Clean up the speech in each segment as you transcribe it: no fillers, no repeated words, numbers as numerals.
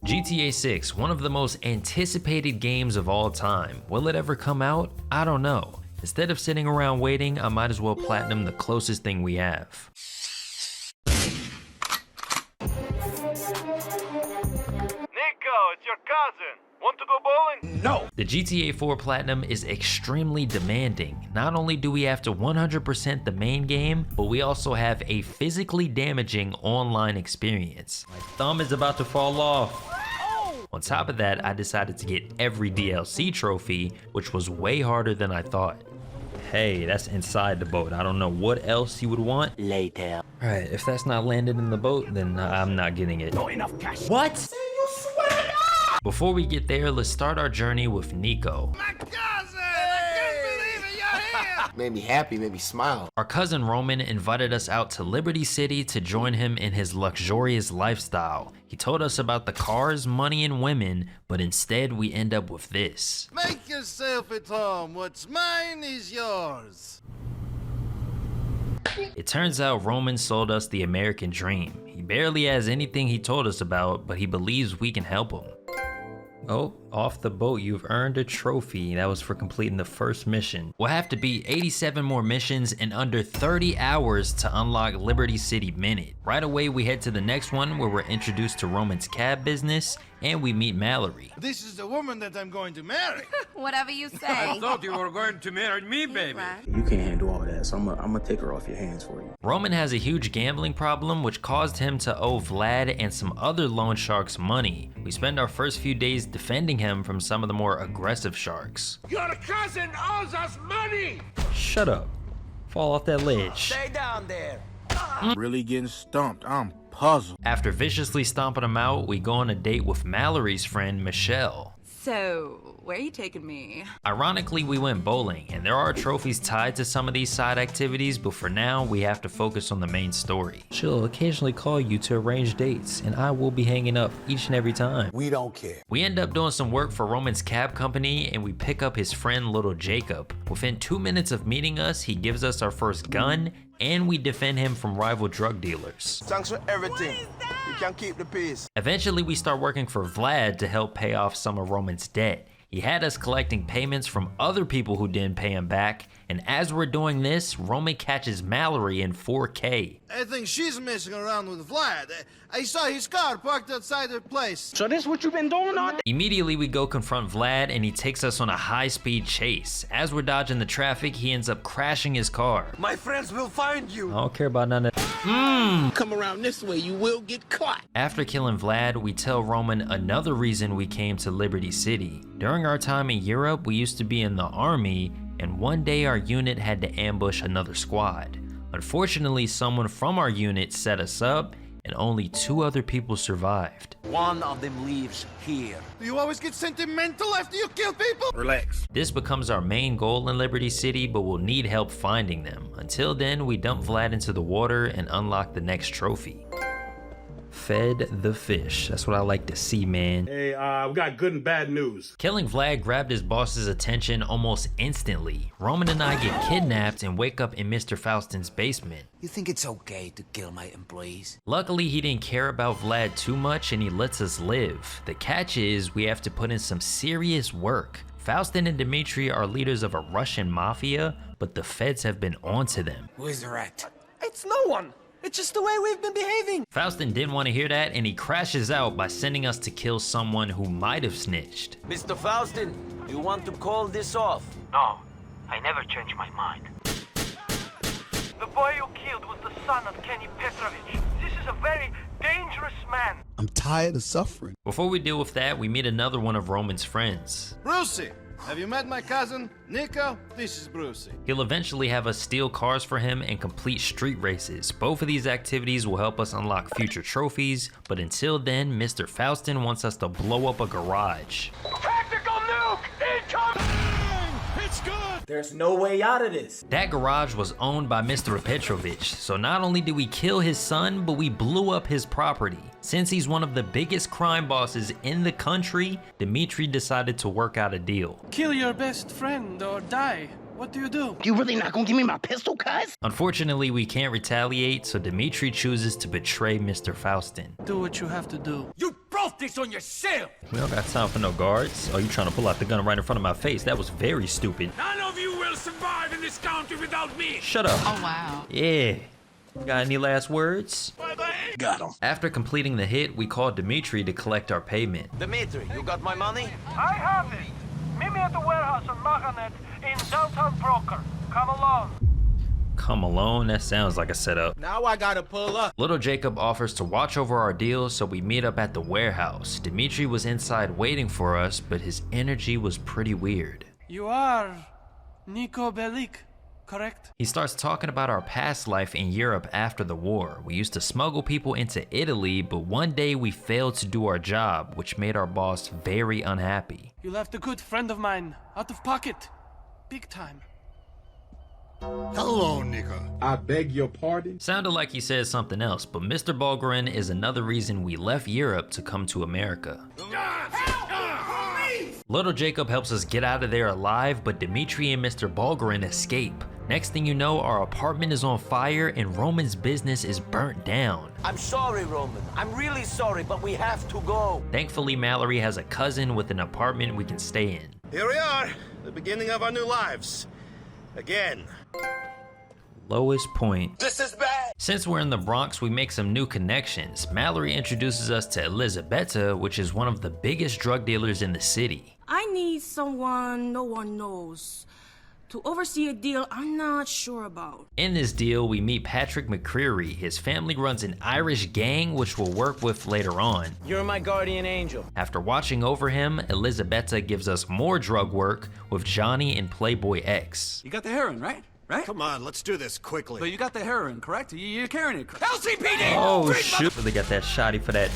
GTA 6, one of the most anticipated games of all time. Will it ever come out? I don't know. Instead of sitting around waiting, I might as well platinum the closest thing we have. It's your cousin. Want to go bowling? No. The GTA 4 Platinum is extremely demanding. Not only do we have to 100% the main game, but we also have a physically damaging online experience. My thumb is about to fall off. On top of that, I decided to get every DLC trophy, which was way harder than I thought. Hey, that's inside the boat. I don't know what else you would want. Later. Alright, if that's not landed in the boat, then I'm not getting it. Not enough cash. What? Before we get there, let's start our journey with Nico. My cousin! I can't believe it, you're here! Made me happy, made me smile. Our cousin Roman invited us out to Liberty City to join him in his luxurious lifestyle. He told us about the cars, money, and women, but instead we end up with this. Make yourself at home. What's mine is yours. It turns out Roman sold us the American dream. He barely has anything he told us about, but he believes we can help him. Oh, off the boat, you've earned a trophy. That was for completing the first mission. We'll have to beat 87 more missions in under 30 hours to unlock Liberty City Minute. Right away, we head to the next one where we're introduced to Roman's cab business and we meet Mallory. This is the woman that I'm going to marry. Whatever you say. I thought you were going to marry me, baby. You can't handle all that, so I'm gonna take her off your hands for you. Roman has a huge gambling problem, which caused him to owe Vlad and some other loan sharks money. We spend our first few days defending him from some of the more aggressive sharks. Your cousin owes us money! Shut up. Fall off that ledge. Stay down there. Really getting stumped. I'm puzzled. After viciously stomping him out, we go on a date with Mallory's friend, Michelle. So, where are you taking me? Ironically, we went bowling, and there are trophies tied to some of these side activities, but for now, we have to focus on the main story. She'll occasionally call you to arrange dates, and I will be hanging up each and every time. We don't care. We end up doing some work for Roman's cab company, and we pick up his friend, little Jacob. Within 2 minutes of meeting us, he gives us our first gun, and we defend him from rival drug dealers. Thanks for everything. You can keep the peace. Eventually, we start working for Vlad to help pay off some of Roman's debt. He had us collecting payments from other people who didn't pay him back, and as we're doing this, Roman catches Mallory in 4K. I think she's messing around with Vlad. I saw his car parked outside her place. So this what you been doing all day? Immediately, we go confront Vlad, and he takes us on a high-speed chase. As we're dodging the traffic, he ends up crashing his car. My friends will find you. I don't care about none of that. Come around this way, you will get caught. After killing Vlad, we tell Roman another reason we came to Liberty City. During our time in Europe, we used to be in the army, and one day our unit had to ambush another squad. Unfortunately, someone from our unit set us up, and only 2 other people survived. One of them lives here. Do you always get sentimental after you kill people? Relax. This becomes our main goal in Liberty City, but we'll need help finding them. Until then, we dump Vlad into the water and unlock the next trophy. Fed the fish. That's what I like to see, man. Hey, we got good and bad news. Killing Vlad grabbed his boss's attention almost instantly. Roman and I get kidnapped and wake up in Mr. Faustin's basement. You think it's okay to kill my employees? Luckily, he didn't care about Vlad too much and he lets us live. The catch is we have to put in some serious work. Faustin and Dmitri are leaders of a Russian mafia, but the feds have been onto them. Who is the rat? It's no one. It's just the way we've been behaving. Faustin didn't want to hear that, and he crashes out by sending us to kill someone who might have snitched. Mr. Faustin, you want to call this off? No, I never change my mind. The boy you killed was the son of Kenny Petrovich. This is a very dangerous man. I'm tired of suffering. Before we deal with that, we meet another one of Roman's friends. Brucey, have you met my cousin? Nico, this is Brucey. He'll eventually have us steal cars for him and complete street races. Both of these activities will help us unlock future trophies, but until then, Mr. Faustin wants us to blow up a garage. Tactical nuke incoming! It's good! There's no way out of this. That garage was owned by Mr. Petrovich, so not only did we kill his son, but we blew up his property. Since he's one of the biggest crime bosses in the country, Dmitri decided to work out a deal. Kill your best friend or die. What do you do? You really not gonna give me my pistol, cuz? Unfortunately, we can't retaliate, so Dmitri chooses to betray Mr. Faustin. Do what you have to do. You broke off this on yourself! We don't got time for no guards. Oh, you trying to pull out the gun right in front of my face? That was very stupid. None of you will survive in this country without me. Shut up. Oh, wow. Yeah. Got any last words? Got him. After completing the hit, we called Dimitri to collect our payment. Dimitri, you got my money? I have it. Meet me at the warehouse on Mahanet in downtown Broker. Come along. Come alone? That sounds like a setup. Now I gotta pull up. Little Jacob offers to watch over our deal, so we meet up at the warehouse. Dimitri was inside waiting for us, but his energy was pretty weird. You are Nico Bellic, correct? He starts talking about our past life in Europe after the war. We used to smuggle people into Italy, but one day we failed to do our job, which made our boss very unhappy. You left a good friend of mine out of pocket. Big time. Hello, Nico. I beg your pardon? Sounded like he said something else, but Mr. Bulgarin is another reason we left Europe to come to America. Little Jacob helps us get out of there alive, but Dimitri and Mr. Bulgarin escape. Next thing you know, our apartment is on fire and Roman's business is burnt down. I'm sorry, Roman. I'm really sorry, but we have to go. Thankfully, Mallory has a cousin with an apartment we can stay in. Here we are, the beginning of our new lives. Again. Lowest point. This is bad. Since we're in the Bronx, we make some new connections. Mallory introduces us to Elizabetta, which is one of the biggest drug dealers in the city. I need someone no one knows to oversee a deal I'm not sure about. In this deal, we meet Patrick McCreary. His family runs an Irish gang, which we'll work with later on. You're my guardian angel. After watching over him, Elizabetta gives us more drug work with Johnny and Playboy X. You got the heroin, right? Right? Come on, let's do this quickly. But you got the heroin, correct? You're carrying it. LCPD! Oh shoot, they got that shotty for that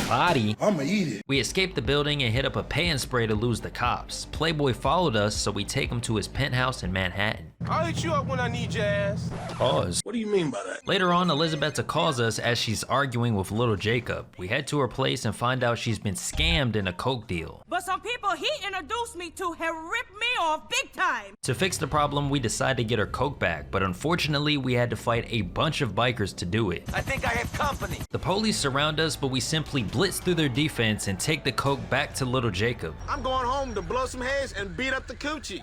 body. I'ma eat it. We escape the building and hit up a pay and spray to lose the cops. Playboy followed us, so we take him to his penthouse in Manhattan. I'll hit you up when I need your ass. Pause. What do you mean by that? Later on, Elizabetta calls us as she's arguing with little Jacob. We head to her place and find out she's been scammed in a coke deal. But some people he introduced me to have ripped me off big time. To fix the problem, we decide to get her coke back, but unfortunately, we had to fight a bunch of bikers to do it. I think I have company. The police surround us, but we simply blitz through their defense and take the coke back to little Jacob. I'm going home to blow some heads and beat up the coochie.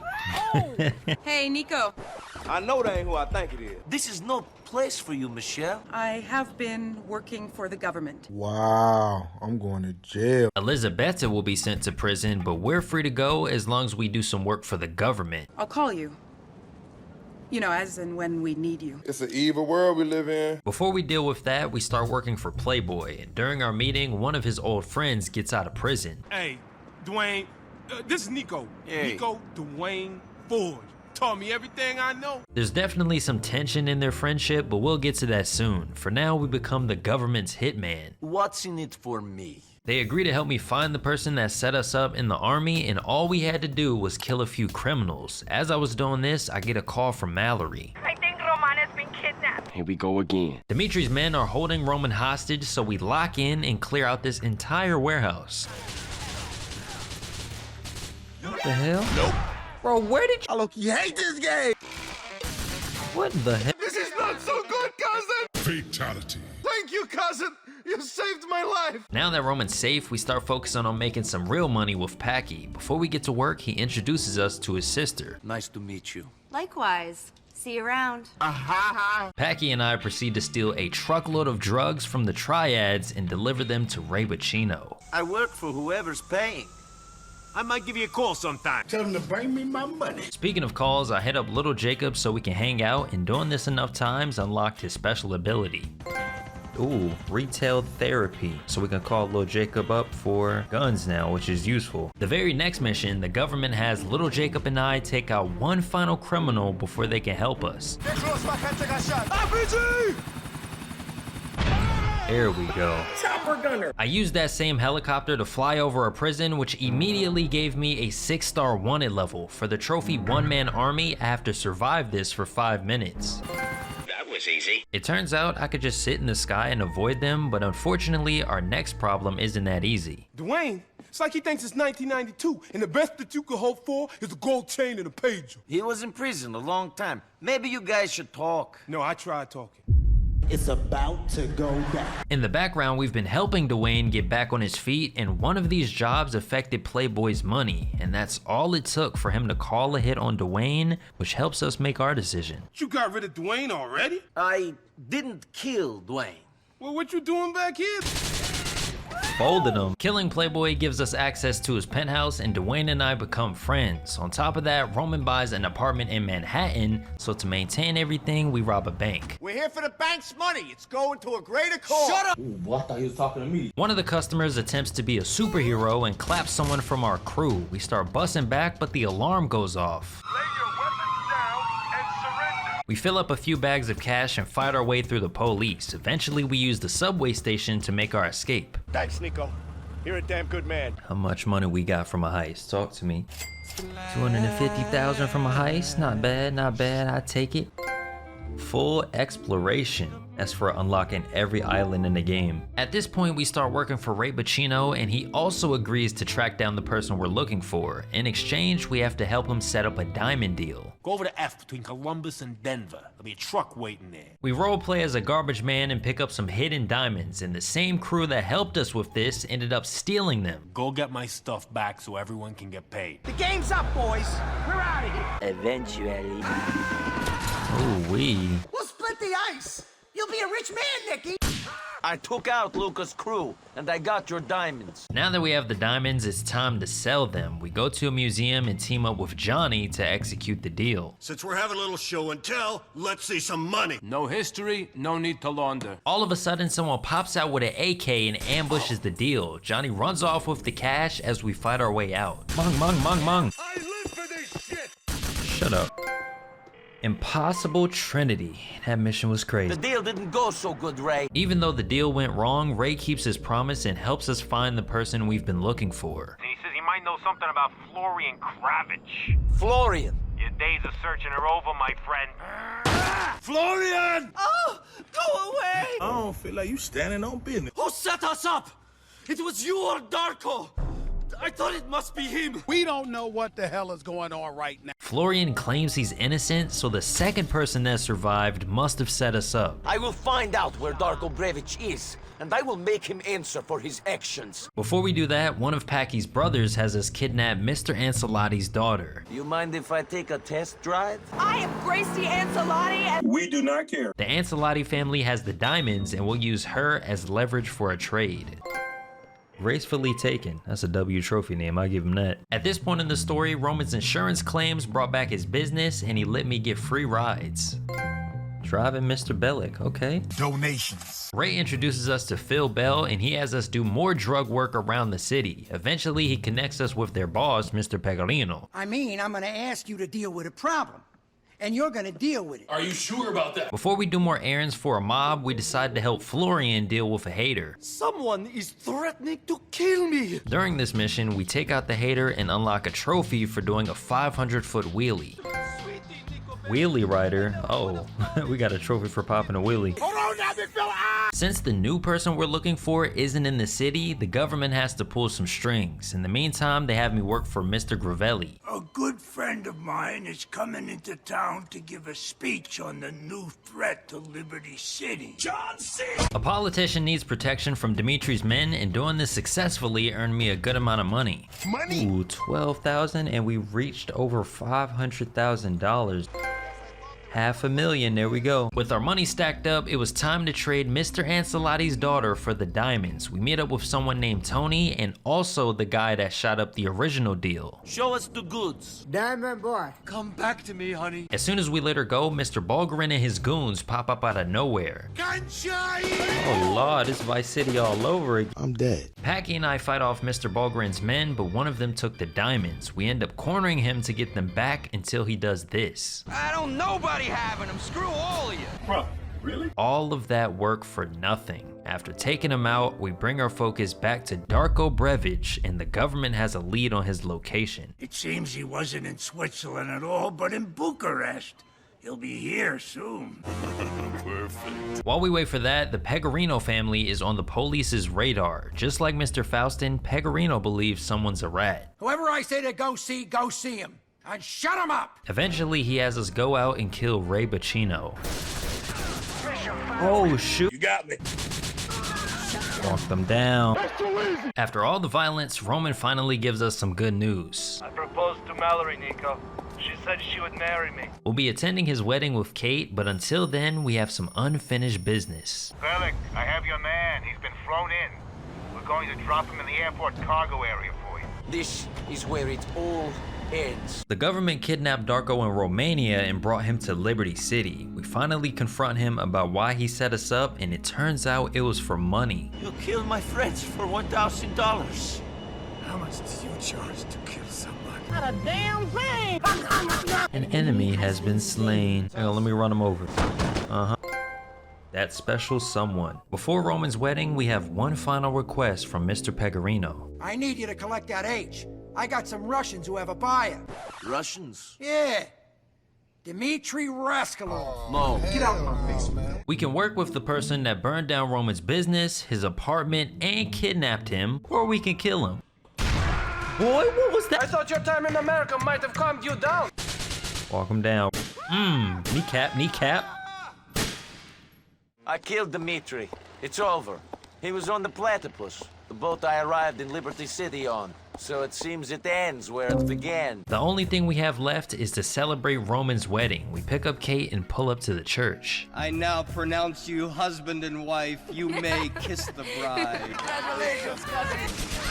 Hey, Nico. I know that ain't who I think it is. This is no place for you, Michelle. I have been working for the government. Wow, I'm going to jail. Elizabetta will be sent to prison, but we're free to go as long as we do some work for the government. I'll call you. You know, as and when we need you. It's an evil world we live in. Before we deal with that, we start working for Playboy, and during our meeting, one of his old friends gets out of prison. Hey, Dwayne, this is Nico. Hey. Nico Dwayne Ford. Taught me everything I know. There's definitely some tension in their friendship, but we'll get to that soon. For now, we become the government's hitman. What's in it for me? They agree to help me find the person that set us up in the army, and all we had to do was kill a few criminals. As I was doing this, I get a call from Mallory. I think Roman has been kidnapped. Here we go again. Dimitri's men are holding Roman hostage, so we lock in and clear out this entire warehouse. What the hell? Nope. Bro, where did I look, you hate this game. What the hell? This is not so good, cousin! Fatality. Thank you, cousin! You saved my life! Now that Roman's safe, we start focusing on making some real money with Packy. Before we get to work, he introduces us to his sister. Nice to meet you. Likewise. See you around. Packy and I proceed to steal a truckload of drugs from the triads and deliver them to Ray Bacino. I work for whoever's paying. I might give you a call sometime. Tell him to bring me my money. Speaking of calls, I hit up little Jacob so we can hang out, and doing this enough times unlocked his special ability. Ooh, retail therapy. So we can call little Jacob up for guns now, which is useful. The very next mission, the government has little Jacob and I take out one final criminal before they can help us. There we go. Chopper gunner. I used that same helicopter to fly over a prison, which immediately gave me a 6-star wanted level. For the trophy one-man army, I have to survive this for 5 minutes. That was easy. It turns out I could just sit in the sky and avoid them, but unfortunately, our next problem isn't that easy. Dwayne, it's like he thinks it's 1992, and the best that you could hope for is a gold chain and a pager. He was in prison a long time. Maybe you guys should talk. No, I tried talking. It's about to go down. In the background, we've been helping Dwayne get back on his feet, and one of these jobs affected Playboy's money, and that's all it took for him to call a hit on Dwayne, which helps us make our decision. You got rid of Dwayne already? I didn't kill Dwayne. Well, what you doing back here? Folded him. Killing Playboy gives us access to his penthouse, and Dwayne and I become friends. On top of that, Roman buys an apartment in Manhattan, so to maintain everything, we rob a bank. We're here for the bank's money. It's going to a greater cause. Shut up! Ooh, boy, I thought he was talking to me. One of the customers attempts to be a superhero and claps someone from our crew. We start busting back, but the alarm goes off. Lay your weapons down and surrender. We fill up a few bags of cash and fight our way through the police. Eventually, we use the subway station to make our escape. Thanks, Nico. You're a damn good man. How much money we got from a heist? Talk to me. 250,000 from a heist? Not bad, not bad. I take it. Full exploration. That's for unlocking every island in the game. At this point, we start working for Ray Pacino, and he also agrees to track down the person we're looking for. In exchange, we have to help him set up a diamond deal. Go over to F between Columbus and Denver. There'll be a truck waiting there. We roleplay as a garbage man and pick up some hidden diamonds, and the same crew that helped us with this ended up stealing them. Go get my stuff back so everyone can get paid. The game's up, boys. We're out of here. Eventually. Ooh-wee. We'll split the ice. You'll be a rich man, Nicky. I took out Luca's crew, and I got your diamonds. Now that we have the diamonds, it's time to sell them. We go to a museum and team up with Johnny to execute the deal. Since we're having a little show and tell, let's see some money. No history, no need to launder. All of a sudden, someone pops out with an AK and ambushes the deal. Johnny runs off with the cash as we fight our way out. Mung. I live for this shit! Shut up. Impossible Trinity. That mission was crazy. The deal didn't go so good, Ray. Even though the deal went wrong, Ray keeps his promise and helps us find the person we've been looking for. And he says he might know something about Florian Kravitch. Florian. Your days of searching are over, my friend. Florian! Oh, go away! I don't feel like you standing on business. Who set us up? It was you or Darko. I thought it must be him. We don't know what the hell is going on right now. Florian claims he's innocent, so the second person that survived must have set us up. I will find out where Darko Brevich is, and I will make him answer for his actions. Before we do that, one of Packy's brothers has us kidnap Mr. Ancelotti's daughter. You mind if I take a test drive? I am Gracie Ancelotti, and We do not care. The Ancelotti family has the diamonds, and we'll use her as leverage for a trade. Gracefully taken. That's a W trophy name, I'll give him that. At this point in the story, Roman's insurance claims brought back his business, and he let me get free rides. Driving Mr. Bellick, okay. Donations. Ray introduces us to Phil Bell, and he has us do more drug work around the city. Eventually, he connects us with their boss, Mr. Pecorino. I mean, I'm gonna ask you to deal with a problem, and you're gonna deal with it. Are you sure about that? Before we do more errands for a mob, we decide to help Florian deal with a hater. Someone is threatening to kill me. During this mission, we take out the hater and unlock a trophy for doing a 500-foot wheelie. Wheelie rider? Oh, we got a trophy for popping a wheelie. Hold on now, big fella. Since the new person we're looking for isn't in the city, the government has to pull some strings. In the meantime, they have me work for Mr. Gravelli. A good friend of mine is coming into town to give a speech on the new threat to Liberty City. John C. A politician needs protection from Dimitri's men, and doing this successfully earned me a good amount of money. Money? Ooh, $12,000, and we reached over $500,000. $500,000, there we go. With our money stacked up, it was time to trade Mr. Ancelotti's daughter for the diamonds. We meet up with someone named Tony, and also the guy that shot up the original deal. Show us the goods. Diamond boy. Come back to me, honey. As soon as we let her go, Mr. Bulgarin and his goons pop up out of nowhere. Oh lord, it's Vice City all over again. I'm dead. Packy and I fight off Mr. Bulgarin's men, but one of them took the diamonds. We end up cornering him to get them back until he does this. I don't nobody having them. Screw all of you. Bro, really? All of that work for nothing. After taking him out, we bring our focus back to Darko Brevich, and the government has a lead on his location. It seems he wasn't in Switzerland at all, but in Bucharest. He'll be here soon. Perfect. While we wait for that, the Pecorino family is on the police's radar. Just like Mr. Faustin, Pecorino believes someone's a rat. Whoever I say to go see him. And shut him up! Eventually, he has us go out and kill Ray Pacino. Mission Oh, shoot. You got me. Walk them down. After all the violence, Roman finally gives us some good news. I proposed to Mallory, Nico. She said she would marry me. We'll be attending his wedding with Kate, but until then, we have some unfinished business. Felix, I have your man. He's been flown in. We're going to drop him in the airport cargo area for you. This is where it all ends. The government kidnapped Darko in Romania and brought him to Liberty City. We finally confront him about why he set us up, and it turns out it was for money. You killed my friends for $1,000. How much did you charge to kill someone? Not a damn thing. An enemy has been slain. Hang on, let me run him over. That special someone. Before Roman's wedding, we have one final request from Mr. Pecorino. I need you to collect that H. I got some Russians who have a buyer. Russians? Yeah. Dmitry Rascalov. No. Get out of my face, man. We can work with the person that burned down Roman's business, his apartment, and kidnapped him, or we can kill him. Boy, what was that? I thought your time in America might have calmed you down. Walk him down. Kneecap, kneecap. I killed Dmitri. It's over. He was on the Platypus, the boat I arrived in Liberty City on. So it seems it ends where it began. The only thing we have left is to celebrate Roman's wedding. We pick up Kate and pull up to the church. I now pronounce you husband and wife. You may kiss the bride. Congratulations, cousin.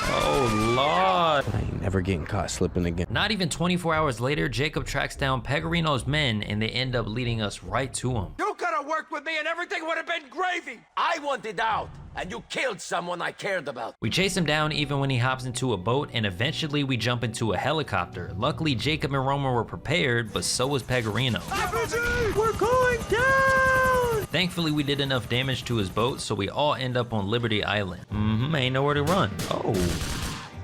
Oh, Lord. I ain't never getting caught slipping again. Not even 24 hours later, Jacob tracks down Pecorino's men, and they end up leading us right to him. You could have worked with me and everything would have been gravy. I wanted out, and you killed someone I cared about. We chase him down even when he hops into a boat, and eventually we jump into a helicopter. Luckily, Jacob and Roman were prepared, but so was Pecorino. We're going down! Thankfully, we did enough damage to his boat, so we all end up on Liberty Island. Ain't nowhere to run. Oh,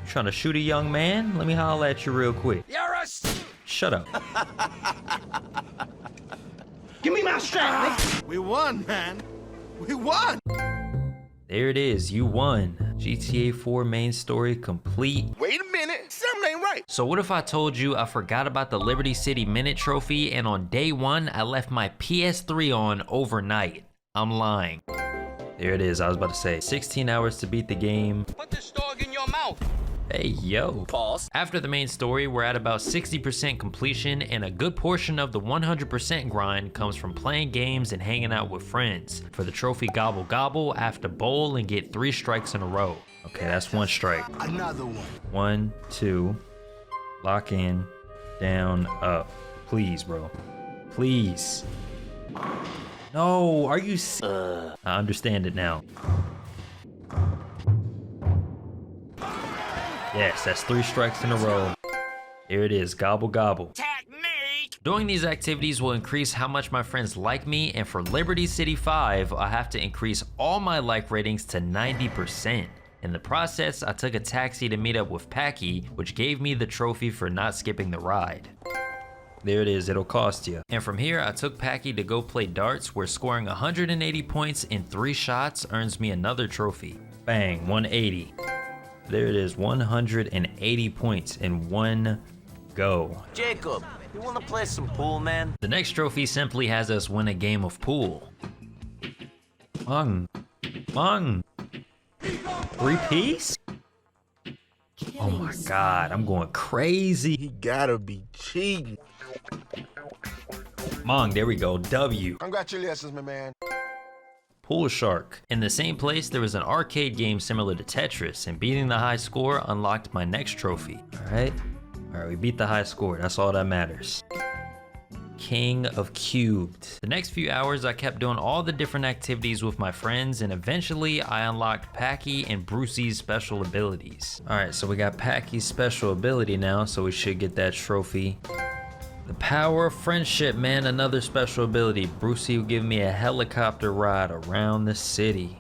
trying to shoot a young man? Let me holler at you real quick. You're a... Shut up. Give me my strap, Nick. We won, man. We won. There it is, you won. GTA 4 main story complete. Wait a minute, something ain't right. So what if I told you I forgot about the Liberty City Minute Trophy and on day one, I left my PS3 on overnight? I'm lying. There it is, I was about to say, 16 hours to beat the game. Put this dog in your mouth. Hey, yo. Pause. After the main story, we're at about 60% completion, and a good portion of the 100% grind comes from playing games and hanging out with friends. For the trophy Gobble Gobble, I have to bowl and get 3 strikes in a row. Okay, that's 1 strike. Another one. 1, 2, lock in, down, up. Please, bro. Please. No, are you I understand it now. Yes, that's 3 strikes in a row. Here it is, gobble gobble. Technique! Doing these activities will increase how much my friends like me, and for Liberty City 5, I have to increase all my like ratings to 90%. In the process, I took a taxi to meet up with Packy, which gave me the trophy for not skipping the ride. There it is, it'll cost you. And from here, I took Packy to go play darts, where scoring 180 points in 3 shots earns me another trophy. Bang, 180. There it is, 180 points in 1 go. Jacob, you wanna play some pool, man? The next trophy simply has us win a game of pool. Mung. 3-piece? Oh my God, I'm going crazy. He gotta be cheating. Mung, there we go, W. Congratulations, my man. Pool Shark. In the same place, there was an arcade game similar to Tetris, and beating the high score unlocked my next trophy. Alright, we beat the high score, that's all that matters. King of Cubed. The next few hours, I kept doing all the different activities with my friends, and eventually I unlocked Packy and Brucey's special abilities. Alright, so we got Packy's special ability now, so we should get that trophy. The power of friendship, man, another special ability. Brucey will give me a helicopter ride around the city.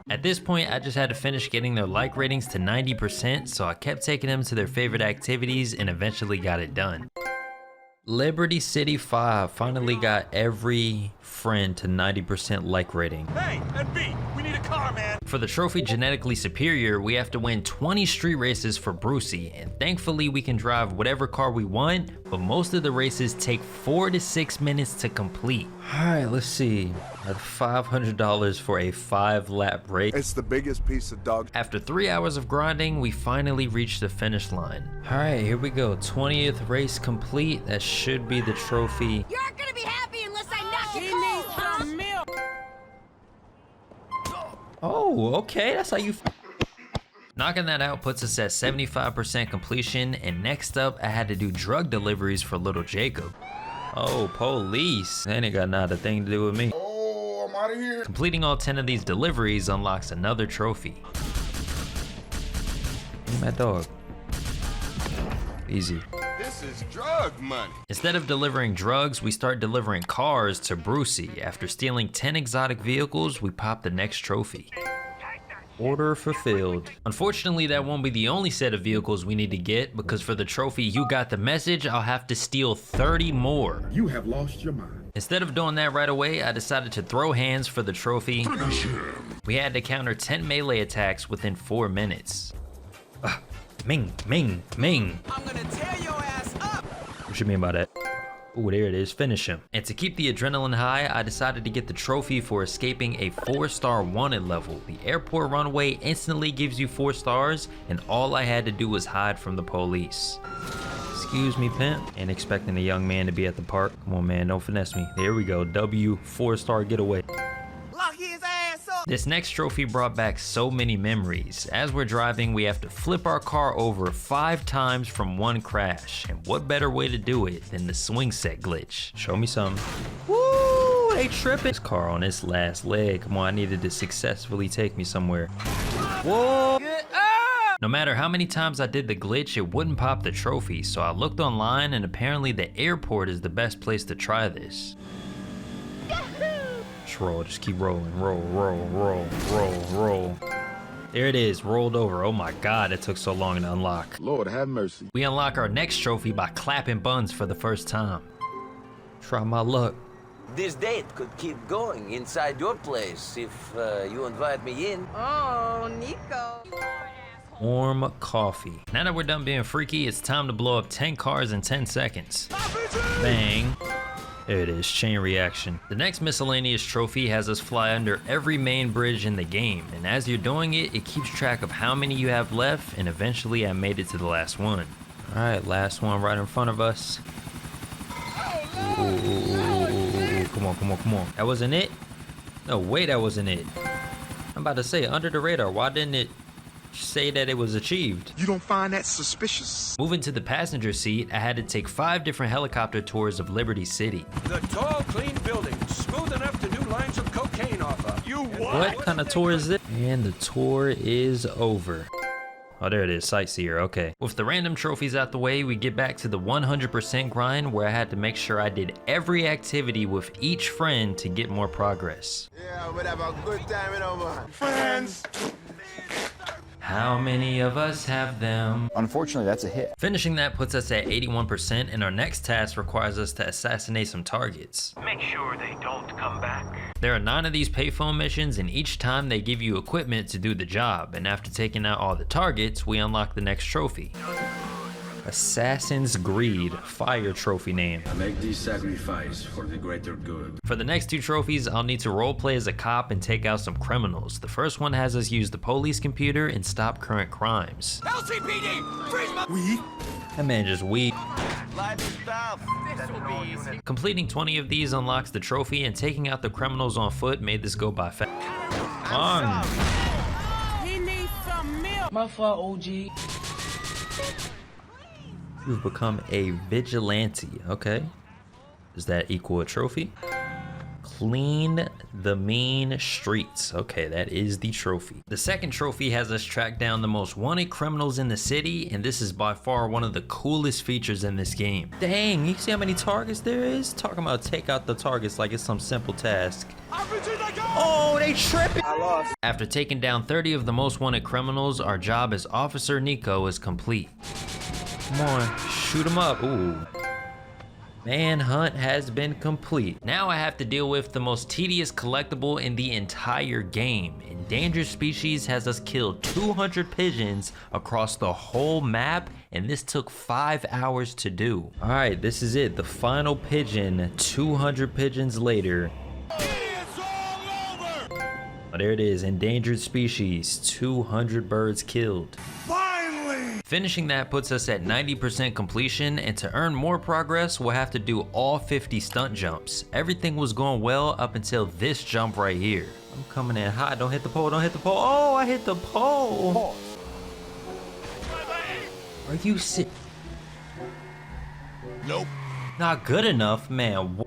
At this point, I just had to finish getting their like ratings to 90%, so I kept taking them to their favorite activities and eventually got it done. Liberty City 5 finally got every friend to 90% like rating. Hey, and B, we need a car, man. For the trophy Genetically Superior, we have to win 20 street races for Brucey, and thankfully we can drive whatever car we want, but most of the races take 4 to 6 minutes to complete. Alright, let's see. At $500 for a 5-lap race. It's the biggest piece of dog. After 3 hours of grinding, we finally reached the finish line. Alright, here we go. 20th race complete. That should be the trophy. You aren't gonna be happy unless I knock you cold, huh? Oh, okay, that's how you... Knocking that out puts us at 75% completion, and next up, I had to do drug deliveries for little Jacob. Oh, police. That ain't got not a thing to do with me. Oh, I'm out of here. Completing all 10 of these deliveries unlocks another trophy. Give me my dog. Easy. This is drug money. Instead of delivering drugs, we start delivering cars to Brucey. After stealing 10 exotic vehicles, we pop the next trophy. Order fulfilled. Unfortunately, that won't be the only set of vehicles we need to get, because for the trophy You Got the Message, I'll have to steal 30 more. You have lost your mind. Instead of doing that right away, I decided to throw hands for the trophy. We had to counter 10 melee attacks within 4 minutes. Ming, Ming, Ming. I'm gonna tear your ass up. What you mean by that? Ooh, there it is, finish him. And to keep the adrenaline high, I decided to get the trophy for escaping a 4-star wanted level. The airport runway instantly gives you 4 stars, and all I had to do was hide from the police. Excuse me, pimp. Ain't expecting a young man to be at the park. Come on, man, don't finesse me. There we go, W, 4-star getaway. Lock his ass up. This next trophy brought back so many memories. As we're driving, we have to flip our car over 5 times from one crash. And what better way to do it than the swing set glitch? Show me some. Woo, they tripping. This car on its last leg. Come on, I needed to successfully take me somewhere. Whoa. No matter how many times I did the glitch, it wouldn't pop the trophy. So I looked online, and apparently the airport is the best place to try this. Roll, just keep rolling, roll. There it is, rolled over. Oh my God, it took so long to unlock. Lord have mercy. We unlock our next trophy by clapping buns for the first time. Try my luck. This date could keep going inside your place if you invite me in. Oh, Nico. Warm coffee. Now that we're done being freaky, it's time to blow up 10 cars in 10 seconds. Bang. There it is, chain reaction. The next miscellaneous trophy has us fly under every main bridge in the game, and as you're doing it, it keeps track of how many you have left, and eventually I made it to the last one. All right, last one right in front of us. Ooh, come on. That wasn't it? No way, that wasn't it. I'm about to say, under the radar, why didn't it say that it was achieved? You don't find that suspicious? Moving to the passenger seat, I had to take 5 different helicopter tours of Liberty City. The tall, clean building, smooth enough to do lines of cocaine off of. You What kind of tour is this? And the tour is over. Oh, there it is, sightseer, okay. With the random trophies out the way, we get back to the 100% grind, where I had to make sure I did every activity with each friend to get more progress. Yeah, we'll have a good time in over. Friends. How many of us have them? Unfortunately, that's a hit. Finishing that puts us at 81%, and our next task requires us to assassinate some targets. Make sure they don't come back. There are 9 of these payphone missions, and each time they give you equipment to do the job, and after taking out all the targets, we unlock the next trophy. Assassin's Greed, fire trophy name. I make this sacrifice for the greater good. For the next 2 trophies, I'll need to roleplay as a cop and take out some criminals. The first one has us use the police computer and stop current crimes. LCPD, freeze my That man just weed. Life is tough. This will be easy. Completing 20 of these unlocks the trophy, and taking out the criminals on foot made this go by fast. On. He needs some milk. My fault, OG. You've become a vigilante, okay. Does that equal a trophy? Clean the mean streets. Okay, that is the trophy. The second trophy has us track down the most wanted criminals in the city, and this is by far one of the coolest features in this game. Dang, you see how many targets there is? Talking about take out the targets like it's some simple task. Oh, they tripping! I lost. After taking down 30 of the most wanted criminals, our job as Officer Nico is complete. Come on, shoot him up. Ooh. Manhunt has been complete. Now I have to deal with the most tedious collectible in the entire game. Endangered Species has us killed 200 pigeons across the whole map, and this took 5 hours to do. All right, this is it, the final pigeon, 200 pigeons later. Oh, there it is, Endangered Species, 200 birds killed. Finally! Finishing that puts us at 90% completion, and to earn more progress, we'll have to do all 50 stunt jumps. Everything was going well up until this jump right here. I'm coming in hot, don't hit the pole, don't hit the pole. Oh, I hit the pole. Are you sick? Nope. Not good enough, man.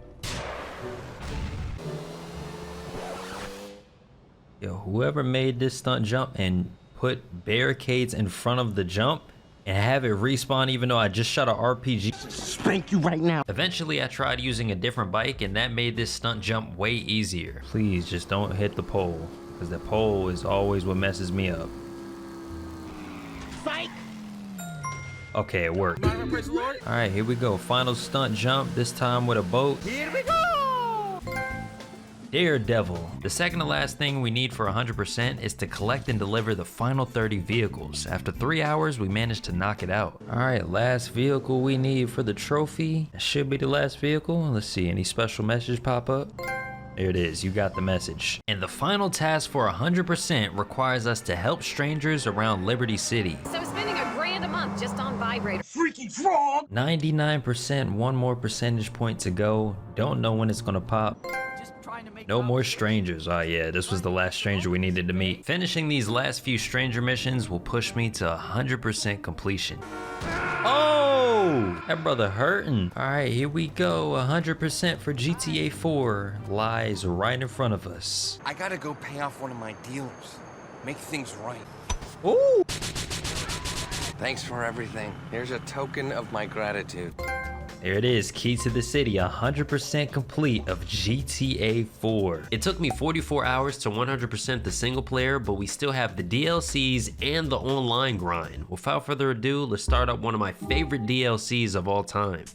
Yo, whoever made this stunt jump and put barricades in front of the jump and have it respawn even though I just shot an RPG. Spank you right now. Eventually I tried using a different bike and that made this stunt jump way easier. Please just don't hit the pole, because the pole is always what messes me up. Psych! Okay, it worked. Alright, here we go. Final stunt jump, this time with a boat. Here we go! Daredevil. The second to last thing we need for 100% is to collect and deliver the final 30 vehicles. After 3 hours, we managed to knock it out. All right, last vehicle we need for the trophy. That should be the last vehicle. Let's see, any special message pop up? There it is, you got the message. And the final task for 100% requires us to help strangers around Liberty City. So spending $1,000 a month just on vibrator. Freaky frog! 99%, one more percentage point to go. Don't know when it's gonna pop. No more strangers. Oh yeah, this was the last stranger we needed to meet. Finishing these last few stranger missions will push me to 100% completion. Oh, that brother hurting. All right, here we go. 100% for GTA 4 lies right in front of us. I gotta go pay off one of my dealers. Make things right. Ooh. Thanks for everything. Here's a token of my gratitude. There it is, key to the city, 100% complete of GTA 4. It took me 44 hours to 100% the single player, but we still have the DLCs and the online grind. Without further ado, let's start up one of my favorite DLCs of all time.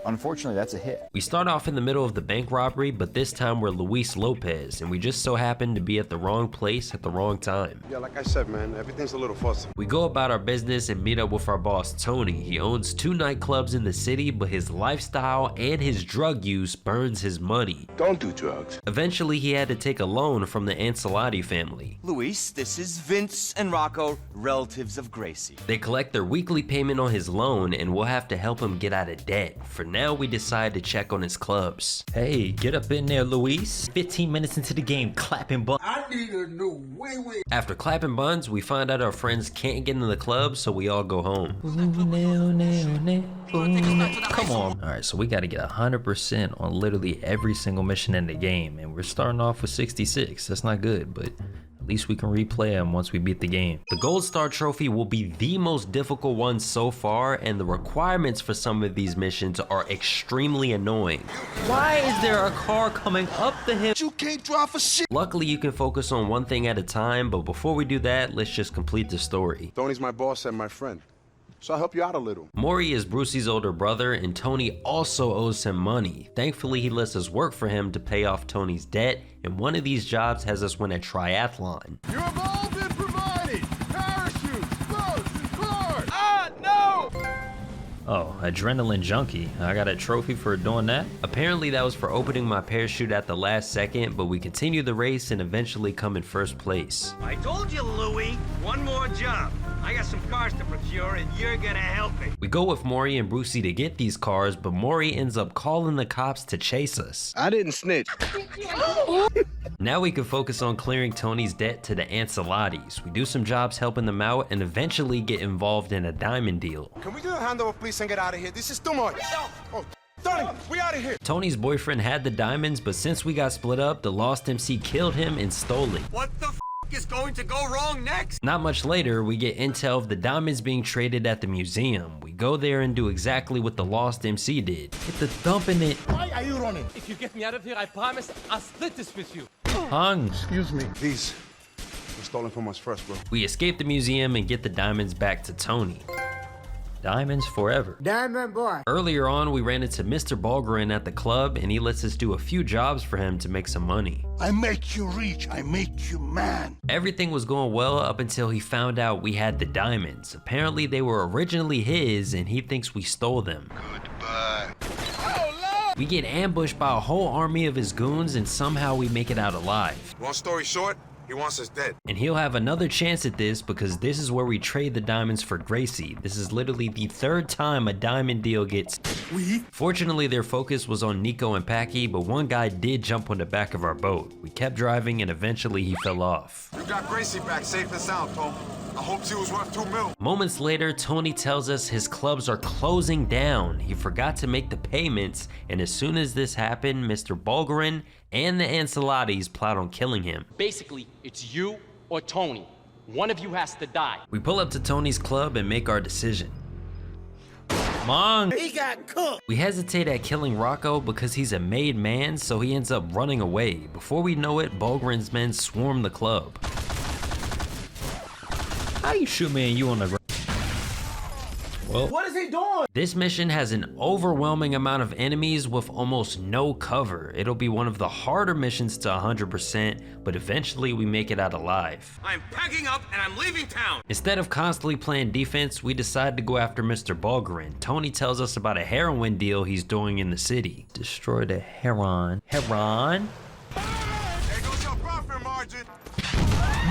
Unfortunately, that's a hit. We start off in the middle of the bank robbery, but this time we're Luis Lopez, and we just so happen to be at the wrong place at the wrong time. Yeah, like I said, man, everything's a little fussy. We go about our business and meet up with our boss, Tony. He owns 2 nightclubs in the city, but his lifestyle and his drug use burns his money. Don't do drugs. Eventually, he had to take a loan from the Ancelotti family. Luis, this is Vince and Rocco, relatives of Gracie. They collect their weekly payment on his loan, and we'll have to help him get out of debt. For now, we decide to check on his clubs. Hey, get up in there, Luis. 15 minutes into the game, clapping buns. I need a new wee-wee. After clapping buns, we find out our friends can't get into the club, so we all go home. Come on. All right, so we got to get 100% on literally every single mission in the game, and we're starting off with 66. That's not good, but at least we can replay them once we beat the game. The Gold Star Trophy will be the most difficult one so far, and the requirements for some of these missions are extremely annoying. Why is there a car coming up the hill? You can't drive for shit. Luckily, you can focus on one thing at a time, but before we do that, let's just complete the story. Tony's my boss and my friend, so I'll help you out a little. Maury is Brucey's older brother, and Tony also owes him money. Thankfully, he lets us work for him to pay off Tony's debt, and one of these jobs has us win a triathlon. You're involved in providing parachutes, boats, and cars. Ah, no! Oh, adrenaline junkie. I got a trophy for doing that? Apparently that was for opening my parachute at the last second, but we continue the race and eventually come in first place. I told you, Louie. One more job. I got some cars to procure, and you're gonna help me. We go with Maury and Brucey to get these cars, but Maury ends up calling the cops to chase us. I didn't snitch. Now we can focus on clearing Tony's debt to the Ancelottis. We do some jobs helping them out and eventually get involved in a diamond deal. Can we do a handover, please, and get out of here? This is too much. Oh, Tony, we out of here. Tony's boyfriend had the diamonds, but since we got split up, the Lost MC killed him and stole it. What the is going to go wrong next? Not much later, we get intel of the diamonds being traded at the museum. We go there and do exactly what the Lost MC did. Get the dump in it. Why are you running? If you get me out of here, I promise I'll split this with you. Hung. Excuse me. These were stolen from us first, bro. We escape the museum and get the diamonds back to Tony. Diamonds forever. Diamond boy. Earlier on, we ran into Mr. Bulgarin at the club, and he lets us do a few jobs for him to make some money. I make you rich, I make you man. Everything was going well up until he found out we had the diamonds. Apparently they were originally his, and he thinks we stole them. Goodbye. We get ambushed by a whole army of his goons, and somehow we make it out alive. Long story short, he wants us dead. And he'll have another chance at this because this is where we trade the diamonds for Gracie. This is literally the third time a diamond deal gets. Fortunately, their focus was on Nico and Packy, but one guy did jump on the back of our boat. We kept driving and eventually he fell off. You got Gracie back safe and sound, Tom. I hope she was worth $2 million. Moments later, Tony tells us his clubs are closing down. He forgot to make the payments, and as soon as this happened, Mr. Bulgarin and the Ancelottis plot on killing him. Basically, it's you or Tony. One of you has to die. We pull up to Tony's club and make our decision. Mong! He got cooked. We hesitate at killing Rocco because he's a made man, so he ends up running away. Before we know it, Bulgarin's men swarm the club. How you shoot me and you on the ground? Well, What is he doing? this mission has an overwhelming amount of enemies with almost no cover. It'll be one of the harder missions to 100%, but eventually we make it out alive. I'm packing up and I'm leaving town. Instead of constantly playing defense, we decide to go after Mr. Bulgarin. Tony tells us about a heroin deal he's doing in the city. Destroy the heron. Heron? There goes your profit margin.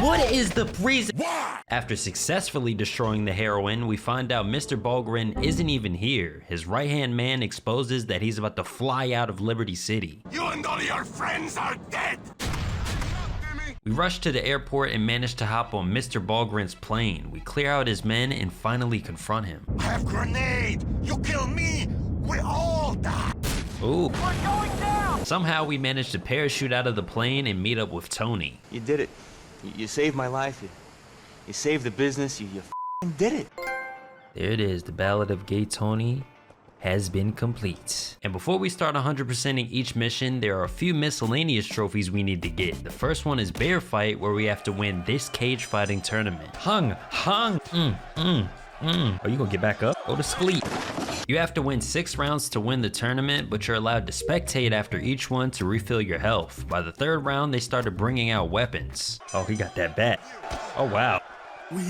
What is the reason? Why? After successfully destroying the heroin, we find out Mr. Bulgarin isn't even here. His right-hand man exposes that he's about to fly out of Liberty City. You and all your friends are dead. We rush to the airport and manage to hop on Mr. Bulgarin's plane. We clear out his men and finally confront him. I have grenade. You kill me, we all die. Ooh. We're going down! Somehow we managed to parachute out of the plane and meet up with Tony. You did it. You saved my life. You saved the business. You f***ing did it. There it is. The Ballad of Gay Tony has been complete. And before we start 100%ing each mission, there are a few miscellaneous trophies we need to get. The first one is Bear Fight, where we have to win this cage fighting tournament. Hung. Oh, you gonna get back up? Go to sleep. You have to win 6 rounds to win the tournament, but you're allowed to spectate after each one to refill your health. By the 3rd round, they started bringing out weapons. Oh, he got that bat. Oh, wow. Give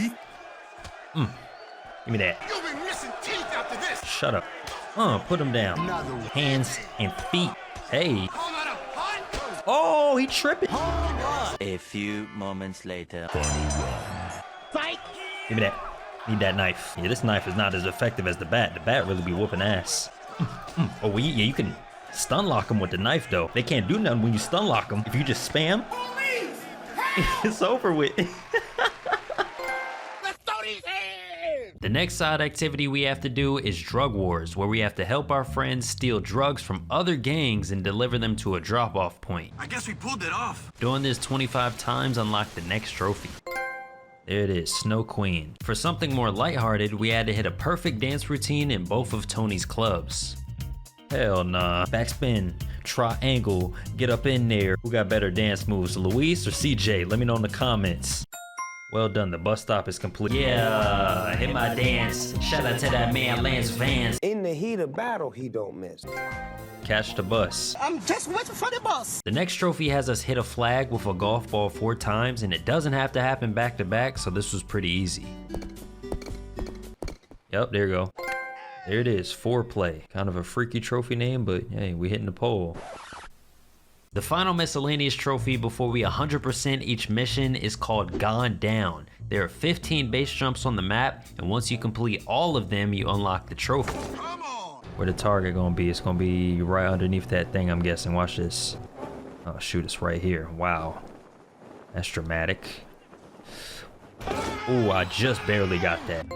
me that. You'll be missing teeth after this. Shut up. Put him down. Hands and feet. Hey. Oh, he tripping. A few moments later. Fight. Give me that. Need that knife. Yeah, this knife is not as effective as the bat. The bat really be whooping ass. Oh, yeah, you can stun lock them with the knife, though. They can't do nothing when you stun lock them. If you just spam, it's over with. The next side activity we have to do is Drug Wars, where we have to help our friends steal drugs from other gangs and deliver them to a drop-off point. I guess we pulled it off. Doing this 25 times unlocked the next trophy. There it is, Snow Queen. For something more lighthearted, we had to hit a perfect dance routine in both of Tony's clubs. Hell nah. Backspin, triangle, get up in there. Who got better dance moves, Luis or CJ? Let me know in the comments. Well done, the bus stop is complete. Yeah, hit my dance. Shout out to that man, Lance Vance. In the heat of battle, he don't miss. Catch the bus. I'm just waiting for the bus. The next trophy has us hit a flag with a golf ball 4 times, and it doesn't have to happen back to back, so this was pretty easy. Yep, there you go. There it is, Foreplay. Kind of a freaky trophy name, but hey, we hitting the pole. The final miscellaneous trophy before we 100% each mission is called Gone Down. There are 15 base jumps on the map, and once you complete all of them, you unlock the trophy. Where the target gonna be? It's gonna be right underneath that thing, I'm guessing. Watch this. Oh shoot, it's right here. Wow. That's dramatic. Ooh, I just barely got that.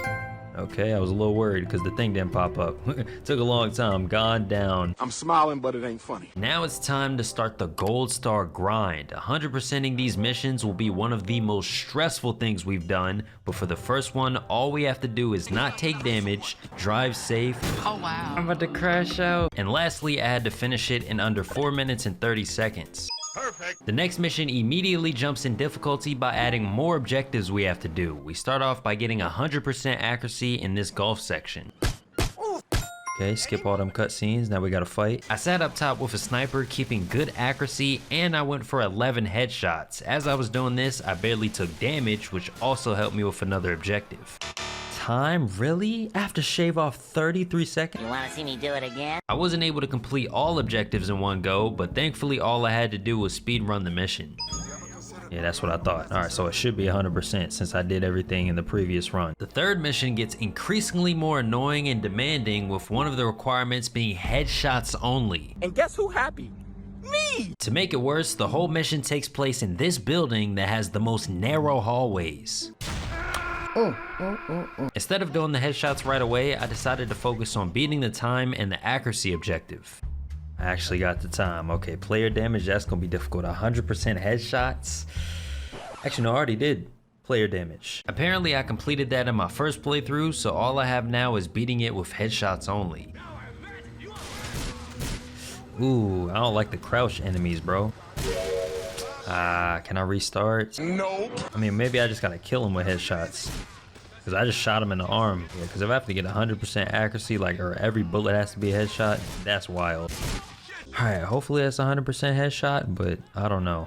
Okay, I was a little worried because the thing didn't pop up. Took a long time. Gone down. I'm smiling, but it ain't funny. Now it's time to start the Gold Star grind. 100%ing these missions will be one of the most stressful things we've done, but for the first one, all we have to do is not take damage, drive safe. Oh, wow. I'm about to crash out. And lastly, I had to finish it in under 4 minutes and 30 seconds. Perfect. The next mission immediately jumps in difficulty by adding more objectives we have to do. We start off by getting 100% accuracy in this golf section. Okay, skip all them cutscenes, now we gotta fight. I sat up top with a sniper, keeping good accuracy, and I went for 11 headshots. As I was doing this, I barely took damage, which also helped me with another objective. Time? Really? I have to shave off 33 seconds? You wanna see me do it again? I wasn't able to complete all objectives in one go, but thankfully all I had to do was speed run the mission. Yeah, that's what I thought. All right, so it should be 100% since I did everything in the previous run. The third mission gets increasingly more annoying and demanding, with one of the requirements being headshots only. And guess who happy? Me! To make it worse, the whole mission takes place in this building that has the most narrow hallways. Instead of doing the headshots right away, I decided to focus on beating the time and the accuracy objective. I actually got the time. Okay, player damage, that's gonna be difficult. 100% headshots. Actually, no, I already did player damage. Apparently, I completed that in my first playthrough, so all I have now is beating it with headshots only. Ooh, I don't like the crouch enemies, bro. Can I restart? Nope. I mean, maybe I just gotta kill him with headshots. Cause I just shot him in the arm. Yeah, cause if I have to get 100% accuracy, like, or every bullet has to be a headshot, that's wild. All right, hopefully that's 100% headshot, but I don't know.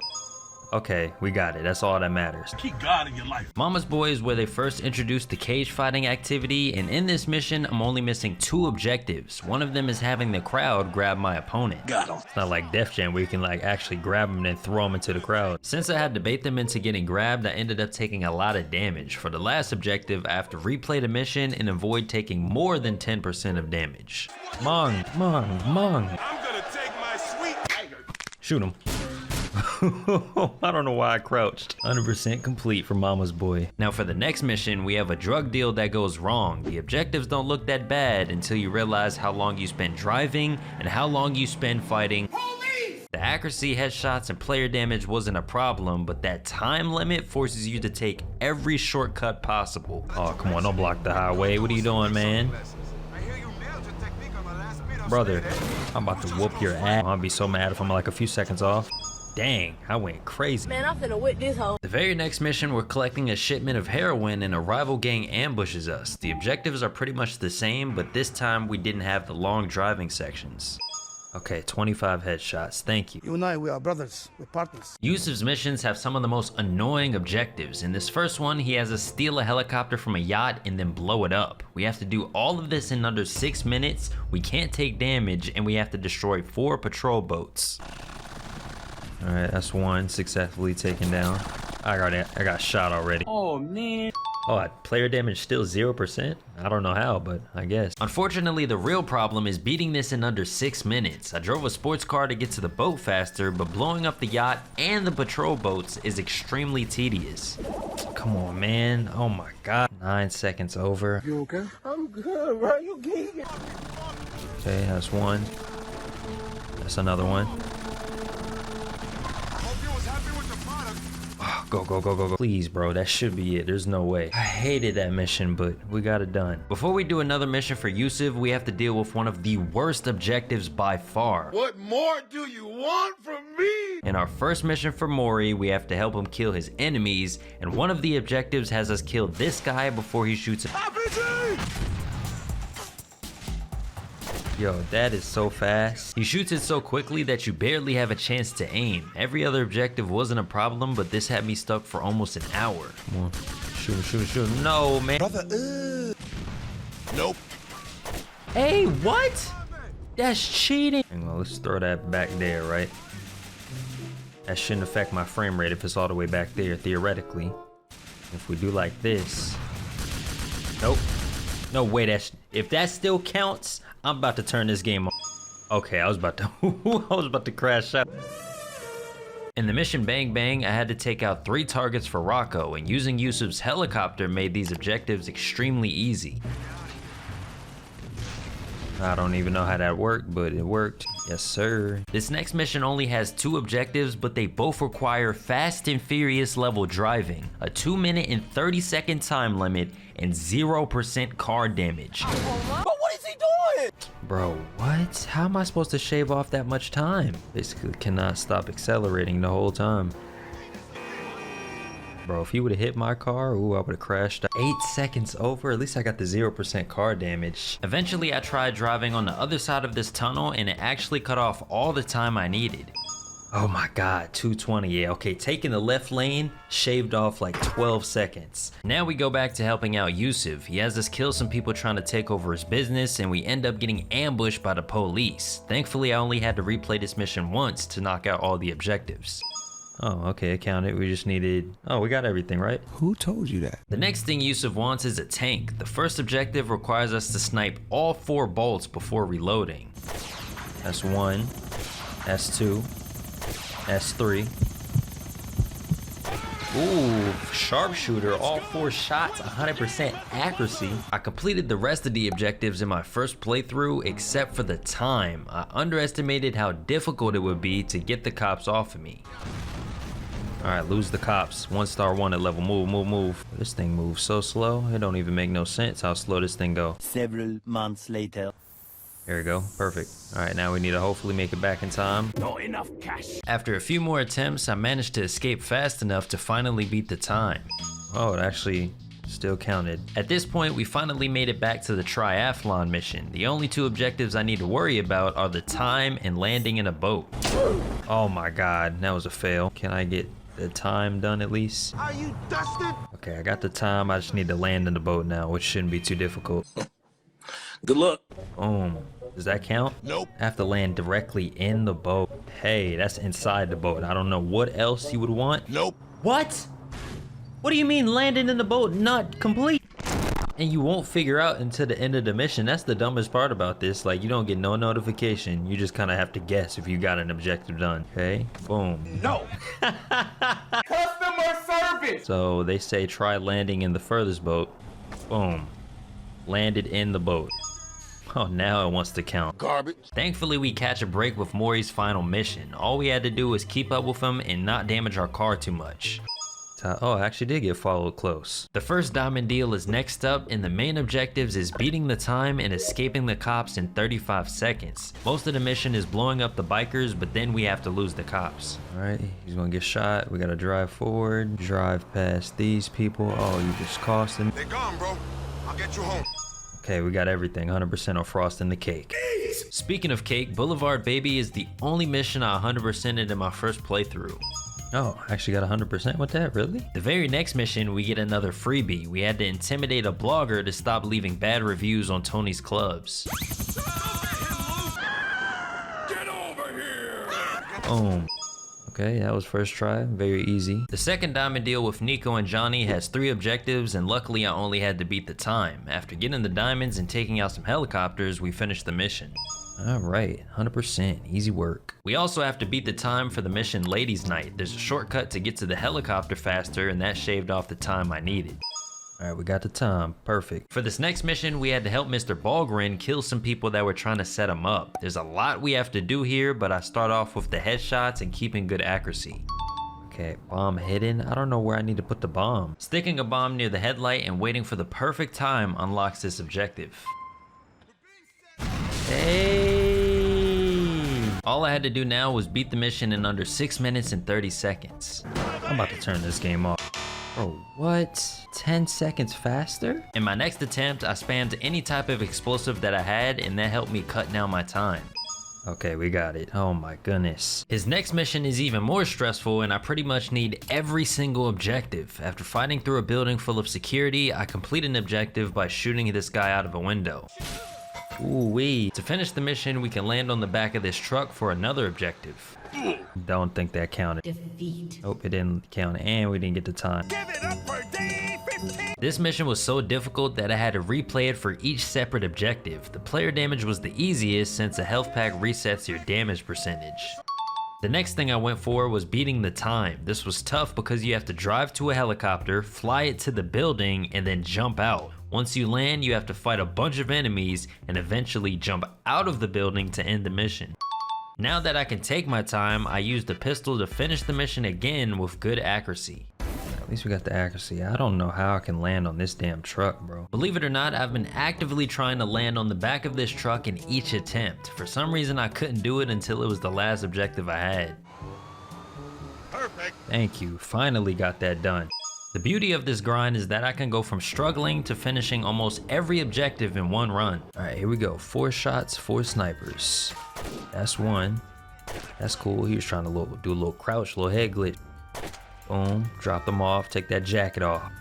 Okay, we got it. That's all that matters. Keep God in your life. Mama's Boy is where they first introduced the cage fighting activity, and in this mission, I'm only missing 2 objectives. One of them is having the crowd grab my opponent. Got him. It's not like Def Jam where you can like actually grab them and then throw them into the crowd. Since I had to bait them into getting grabbed, I ended up taking a lot of damage. For the last objective, I have to replay the mission and avoid taking more than 10% of damage. Mong. I'm gonna take my sweet tiger. Shoot him. I don't know why I crouched. 100% complete for Mama's Boy. Now for the next mission, we have a drug deal that goes wrong. The objectives don't look that bad until you realize how long you spend driving and how long you spend fighting. Police! The accuracy, headshots, and player damage wasn't a problem, but that time limit forces you to take every shortcut possible. Oh, come on, don't block the highway. What are you doing, man? Brother, I'm about to whoop your ass. I'm gonna be so mad if I'm like a few seconds off. Dang, I went crazy. Man, I'm finna whip this hoe. The very next mission, we're collecting a shipment of heroin and a rival gang ambushes us. The objectives are pretty much the same, but this time we didn't have the long driving sections. Okay, 25 headshots, thank you. You and I, we are brothers, we're partners. Yusuf's missions have some of the most annoying objectives. In this first one, he has to steal a helicopter from a yacht and then blow it up. We have to do all of this in under 6 minutes, we can't take damage, and we have to destroy 4 patrol boats. All right, that's 1 successfully taken down. I got shot already. Oh, man. Oh, player damage still 0%? I don't know how, but I guess. Unfortunately, the real problem is beating this in under 6 minutes. I drove a sports car to get to the boat faster, but blowing up the yacht and the patrol boats is extremely tedious. Come on, man. Oh my God. 9 seconds over. You okay? I'm good, bro. You geeking. Okay, that's 1. That's another one. Go, go, go, go, go. Please, bro, that should be it. There's no way. I hated that mission, but we got it done. Before we do another mission for Yusuf, we have to deal with one of the worst objectives by far. What more do you want from me? In our first mission for Mori, we have to help him kill his enemies, and one of the objectives has us kill this guy before he shoots him. Yo, that is so fast. He shoots it so quickly that you barely have a chance to aim. Every other objective wasn't a problem, but this had me stuck for almost an hour. Come on. Shoot, shoot, shoot. No, man. Brother, Nope. Hey, what? That's cheating. Hang on, let's throw that back there, right? That shouldn't affect my frame rate if it's all the way back there, theoretically. If we do like this. Nope. No way, if that still counts, I'm about to turn this game on. Okay, I was about to crash out. In the mission Bang Bang, I had to take out 3 targets for Rocco, and using Yusuf's helicopter made these objectives extremely easy. I don't even know how that worked, but it worked. Yes, sir. This next mission only has 2 objectives, but they both require Fast and Furious level driving, a 2-minute and 30-second time limit, and 0% car damage. But what is he doing? Bro, what? How am I supposed to shave off that much time? Basically cannot stop accelerating the whole time. Bro, if he would have hit my car, ooh, I would have crashed. 8 seconds over, at least I got the 0% car damage. Eventually, I tried driving on the other side of this tunnel and it actually cut off all the time I needed. Oh my God, 220, yeah, okay, taking the left lane, shaved off like 12 seconds. Now we go back to helping out Yusuf. He has us kill some people trying to take over his business and we end up getting ambushed by the police. Thankfully, I only had to replay this mission once to knock out all the objectives. Oh, okay, it counted. We just needed... Oh, we got everything, right? Who told you that? The next thing Yusuf wants is a tank. The first objective requires us to snipe all 4 bolts before reloading. That's 1. That's 2. That's 3. Ooh, sharpshooter, all 4 shots, 100% accuracy. I completed the rest of the objectives in my first playthrough except for the time. I underestimated how difficult it would be to get the cops off of me. Alright, lose the cops. 1-star wanted level. Move, move, move. This thing moves so slow, it don't even make no sense how slow this thing go. Several months later. There we go, perfect. Alright, now we need to hopefully make it back in time. Not enough cash. After a few more attempts, I managed to escape fast enough to finally beat the time. Oh, it actually still counted. At this point, we finally made it back to the triathlon mission. The only 2 objectives I need to worry about are the time and landing in a boat. Oh my God, that was a fail. Can I get the time done at least? Are you dusted? Okay, I got the time. I just need to land in the boat now, which shouldn't be too difficult. Good luck. Boom. Does that count? Nope. I have to land directly in the boat. Hey, that's inside the boat. I don't know what else you would want. Nope. What? What do you mean landing in the boat not complete? And you won't figure out until the end of the mission. That's the dumbest part about this. Like, you don't get no notification. You just kind of have to guess if you got an objective done. Okay, boom. No. Customer service. So they say try landing in the furthest boat. Boom. Landed in the boat. Oh, now it wants to count. Garbage. Thankfully, we catch a break with Maury's final mission. All we had to do was keep up with him and not damage our car too much. Oh, I actually did get followed close. The first diamond deal is next up, and the main objectives is beating the time and escaping the cops in 35 seconds. Most of the mission is blowing up the bikers, but then we have to lose the cops. All right, he's gonna get shot. We gotta drive forward, drive past these people. Oh, you just cost them. They're gone, bro. I'll get you home. Okay, we got everything, 100% on frosting the cake. Speaking of cake, Boulevard Baby is the only mission I 100%ed in my first playthrough. Oh, I actually got 100% with that, really? The very next mission, we get another freebie. We had to intimidate a blogger to stop leaving bad reviews on Tony's clubs. Get over here! Boom. Okay, that was first try, very easy. The second diamond deal with Nico and Johnny has 3 objectives, and luckily I only had to beat the time. After getting the diamonds and taking out some helicopters, we finished the mission. All right, 100%, easy work. We also have to beat the time for the mission Ladies Night. There's a shortcut to get to the helicopter faster, and that shaved off the time I needed. All right, we got the time, perfect. For this next mission, we had to help Mr. Ballgren kill some people that were trying to set him up. There's a lot we have to do here, but I start off with the headshots and keeping good accuracy. Okay, bomb hidden. I don't know where I need to put the bomb. Sticking a bomb near the headlight and waiting for the perfect time unlocks this objective. Hey! All I had to do now was beat the mission in under 6 minutes and 30 seconds. I'm about to turn this game off. Bro, what? 10 seconds faster? In my next attempt, I spammed any type of explosive that I had, and that helped me cut down my time. Okay, we got it. Oh my goodness. His next mission is even more stressful, and I pretty much need every single objective. After fighting through a building full of security, I complete an objective by shooting this guy out of a window. Ooh-wee. To finish the mission, we can land on the back of this truck for another objective. Don't think that counted. Defeat. Nope, it didn't count, and we didn't get the time. Give it up for day 15. This mission was so difficult that I had to replay it for each separate objective. The player damage was the easiest since a health pack resets your damage percentage. The next thing I went for was beating the time. This was tough because you have to drive to a helicopter, fly it to the building, and then jump out. Once you land, you have to fight a bunch of enemies and eventually jump out of the building to end the mission. Now that I can take my time, I used the pistol to finish the mission again with good accuracy. At least we got the accuracy. I don't know how I can land on this damn truck, bro. Believe it or not, I've been actively trying to land on the back of this truck in each attempt. For some reason, I couldn't do it until it was the last objective I had. Perfect. Thank you, finally got that done. The beauty of this grind is that I can go from struggling to finishing almost every objective in one run. All right, here we go. 4 shots, 4 snipers. That's one. That's cool. He was trying to do a little crouch, little head glitch. Boom, drop them off, take that jacket off.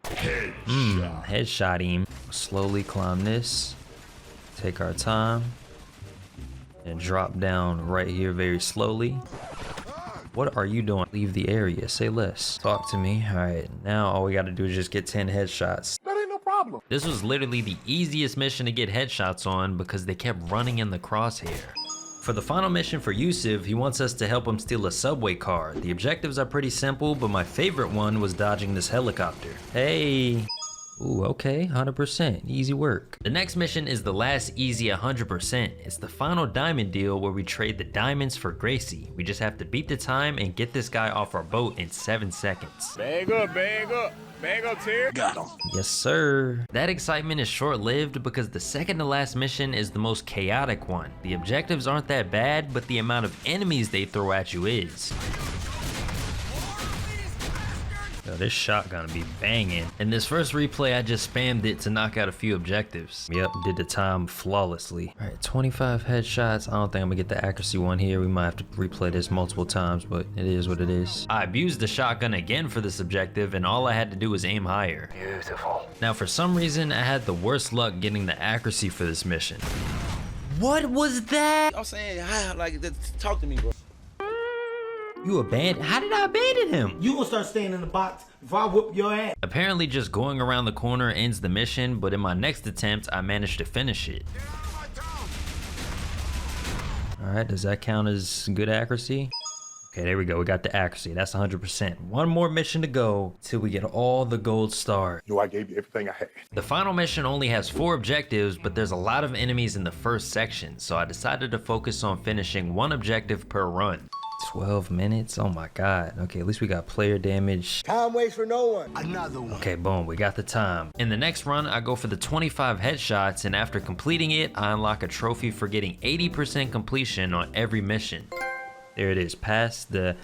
Headshot him. Slowly climb this. Take our time. And drop down right here very slowly. What are you doing? Leave the area, say less. Talk to me. All right, now all we gotta do is just get 10 headshots. That ain't no problem. This was literally the easiest mission to get headshots on because they kept running in the crosshair. For the final mission for Yusuf, he wants us to help him steal a subway car. The objectives are pretty simple, but my favorite one was dodging this helicopter. Hey. Ooh, okay, 100%, easy work. The next mission is the last easy 100%. It's the final diamond deal where we trade the diamonds for Gracie. We just have to beat the time and get this guy off our boat in 7 seconds. Bag up, bag up. Bag up, Terry. Got him. Yes, sir. That excitement is short-lived because the second to last mission is the most chaotic one. The objectives aren't that bad, but the amount of enemies they throw at you is. Yo, this shotgun be banging. In this first replay, I just spammed it to knock out a few objectives. Yep, did the time flawlessly. All right, 25 headshots. I don't think I'm gonna get the accuracy one here. We might have to replay this multiple times, but it is what it is. I abused the shotgun again for this objective, and all I had to do was aim higher. Beautiful. Now, for some reason, I had the worst luck getting the accuracy for this mission. What was that? I'm saying, like, talk to me, bro. You abandoned? How did I abandon him? You gonna start staying in the box before I whoop your ass. Apparently just going around the corner ends the mission, but in my next attempt, I managed to finish it. All right, does that count as good accuracy? Okay, there we go, we got the accuracy, that's 100%. One more mission to go till we get all the gold stars. No, I gave you everything I had. The final mission only has 4 objectives, but there's a lot of enemies in the first section, so I decided to focus on finishing 1 objective per run. 12 minutes, oh my god. Okay, at least we got player damage. Time waits for no one. Another one. Okay, boom, we got the time. In the next run, I go for the 25 headshots, and after completing it, I unlock a trophy for getting 80% completion on every mission. There it is, past the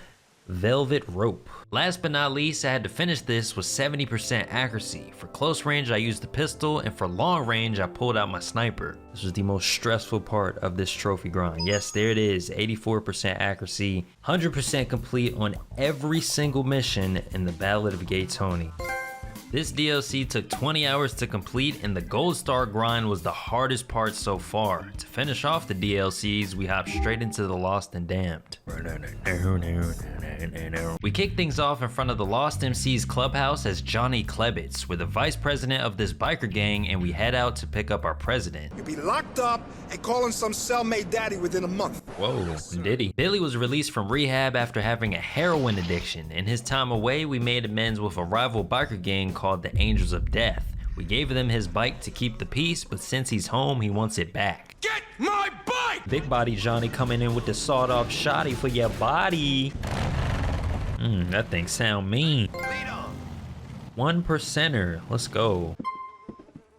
velvet rope. Last but not least, I had to finish this with 70% accuracy. For close range, I used the pistol, and for long range, I pulled out my sniper. This was the most stressful part of this trophy grind. Yes, there it is, 84% accuracy, 100% complete on every single mission in the Ballad of Gay Tony. This DLC took 20 hours to complete, and the gold star grind was the hardest part so far. To finish off the DLCs, we hop straight into the Lost and Damned. We kick things off in front of the Lost MC's clubhouse as Johnny Klebitz. We're the vice president of this biker gang, and we head out to pick up our president. You'll be locked up and calling some cellmate daddy within a month. Whoa, did he? Billy was released from rehab after having a heroin addiction. In his time away, we made amends with a rival biker gang called the Angels of Death. We gave them his bike to keep the peace, but since he's home, he wants it back. Get my bike! Big body Johnny coming in with the sawed-off shotty for your body. That thing sound mean. 1%er, let's go.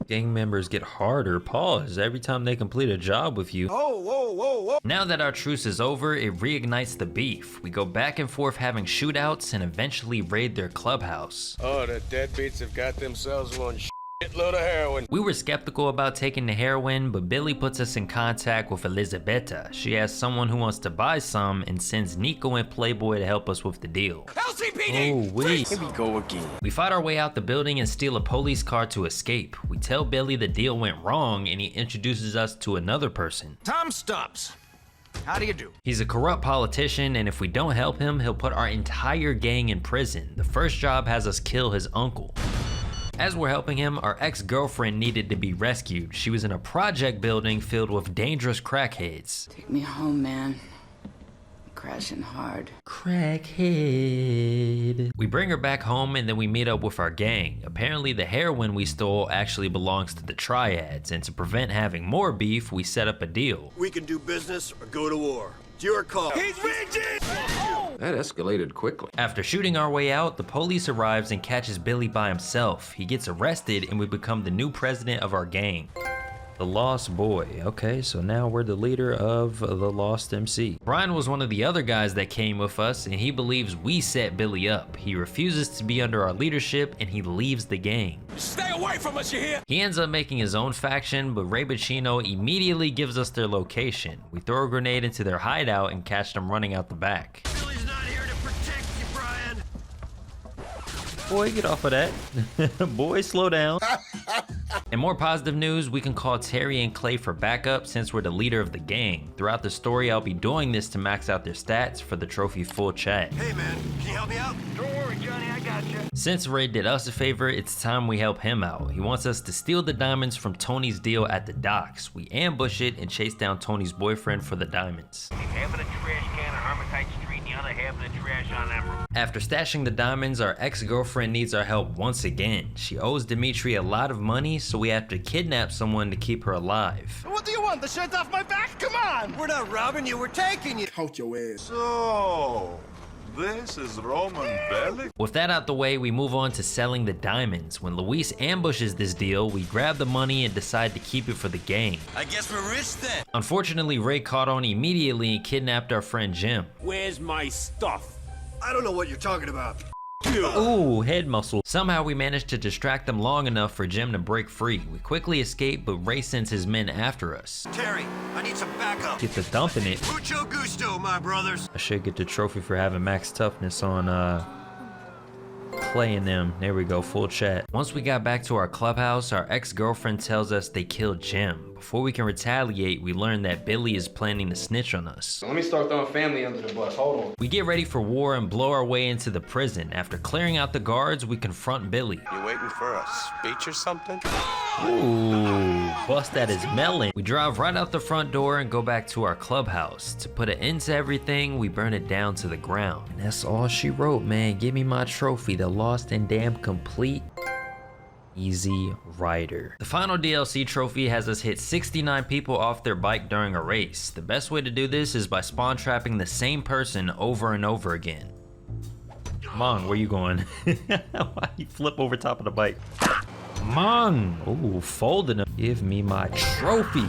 Gang members get harder, pause, every time they complete a job with you. Oh, whoa, whoa, whoa. Now that our truce is over, it reignites the beef. We go back and forth having shootouts and eventually raid their clubhouse. Oh, the deadbeats have got themselves one shitload of heroin. We were skeptical about taking the heroin, but Billy puts us in contact with Elizabetta. She has someone who wants to buy some and sends Nico and Playboy to help us with the deal. LCPD! Oh, wait. Here we go again. We fight our way out the building and steal a police car to escape. We tell Billy the deal went wrong and he introduces us to another person. Tom Stubbs. How do you do? He's a corrupt politician, and if we don't help him, he'll put our entire gang in prison. The first job has us kill his uncle. As we're helping him, our ex-girlfriend needed to be rescued. She was in a project building filled with dangerous crackheads. Take me home, man. I'm crashing hard. Crackhead. We bring her back home and then we meet up with our gang. Apparently the heroin we stole actually belongs to the Triads, and to prevent having more beef, we set up a deal. We can do business or go to war. It's your call. He's rigid! That escalated quickly. After shooting our way out, the police arrives and catches Billy by himself. He gets arrested and we become the new president of our gang. The Lost Boy. Okay, so now we're the leader of the Lost MC. Brian was one of the other guys that came with us, and he believes we set Billy up. He refuses to be under our leadership, and he leaves the gang. Stay away from us, you hear? He ends up making his own faction, but Ray Bacino immediately gives us their location. We throw a grenade into their hideout and catch them running out the back. Billy's not here to protect you, Brian. Boy, get off of that. Boy, slow down. In more positive news, we can call Terry and Clay for backup since we're the leader of the gang. Throughout the story, I'll be doing this to max out their stats for the trophy full chat. Hey man, can you help me out? Don't worry, Johnny, I got you. Since Ray did us a favor, it's time we help him out. He wants us to steal the diamonds from Tony's deal at the docks. We ambush it and chase down Tony's boyfriend for the diamonds. Half of the trash can on Hermitite Street and the other half of the trash on Emerald. After stashing the diamonds, our ex-girlfriend needs our help once again. She owes Dimitri a lot of money, so we have to kidnap someone to keep her alive. What do you want? The shirt off my back? Come on! We're not robbing you, we're taking you. Out your ass. So, this is Roman Bellic? With that out the way, we move on to selling the diamonds. When Luis ambushes this deal, we grab the money and decide to keep it for the gang. I guess we're rich then. Unfortunately, Ray caught on immediately and kidnapped our friend Jim. Where's my stuff? I don't know what you're talking about. Ooh, head muscle. Somehow we managed to distract them long enough for Jim to break free. We quickly escape, but Ray sends his men after us. Terry, I need some backup. Get the dump in it. Mucho gusto, my brothers. I should get the trophy for having max toughness on Clay and them. There we go, full chat. Once we got back to our clubhouse, our ex-girlfriend tells us they killed Jim. Before we can retaliate, we learn that Billy is planning to snitch on us. Let me start throwing family under the bus. Hold on. We get ready for war and blow our way into the prison. After clearing out the guards, we confront Billy. You waiting for a speech or something? Ooh, bust at his melon. We drive right out the front door and go back to our clubhouse. To put an end to everything, we burn it down to the ground. And that's all she wrote, man. Give me my trophy, the Lost and Damned Complete Easy Rider. The final DLC trophy has us hit 69 people off their bike during a race. The best way to do this is by spawn trapping the same person over and over again. Mong, where you going? Why you flip over top of the bike? Mong! Ooh, folding him. Give me my trophy.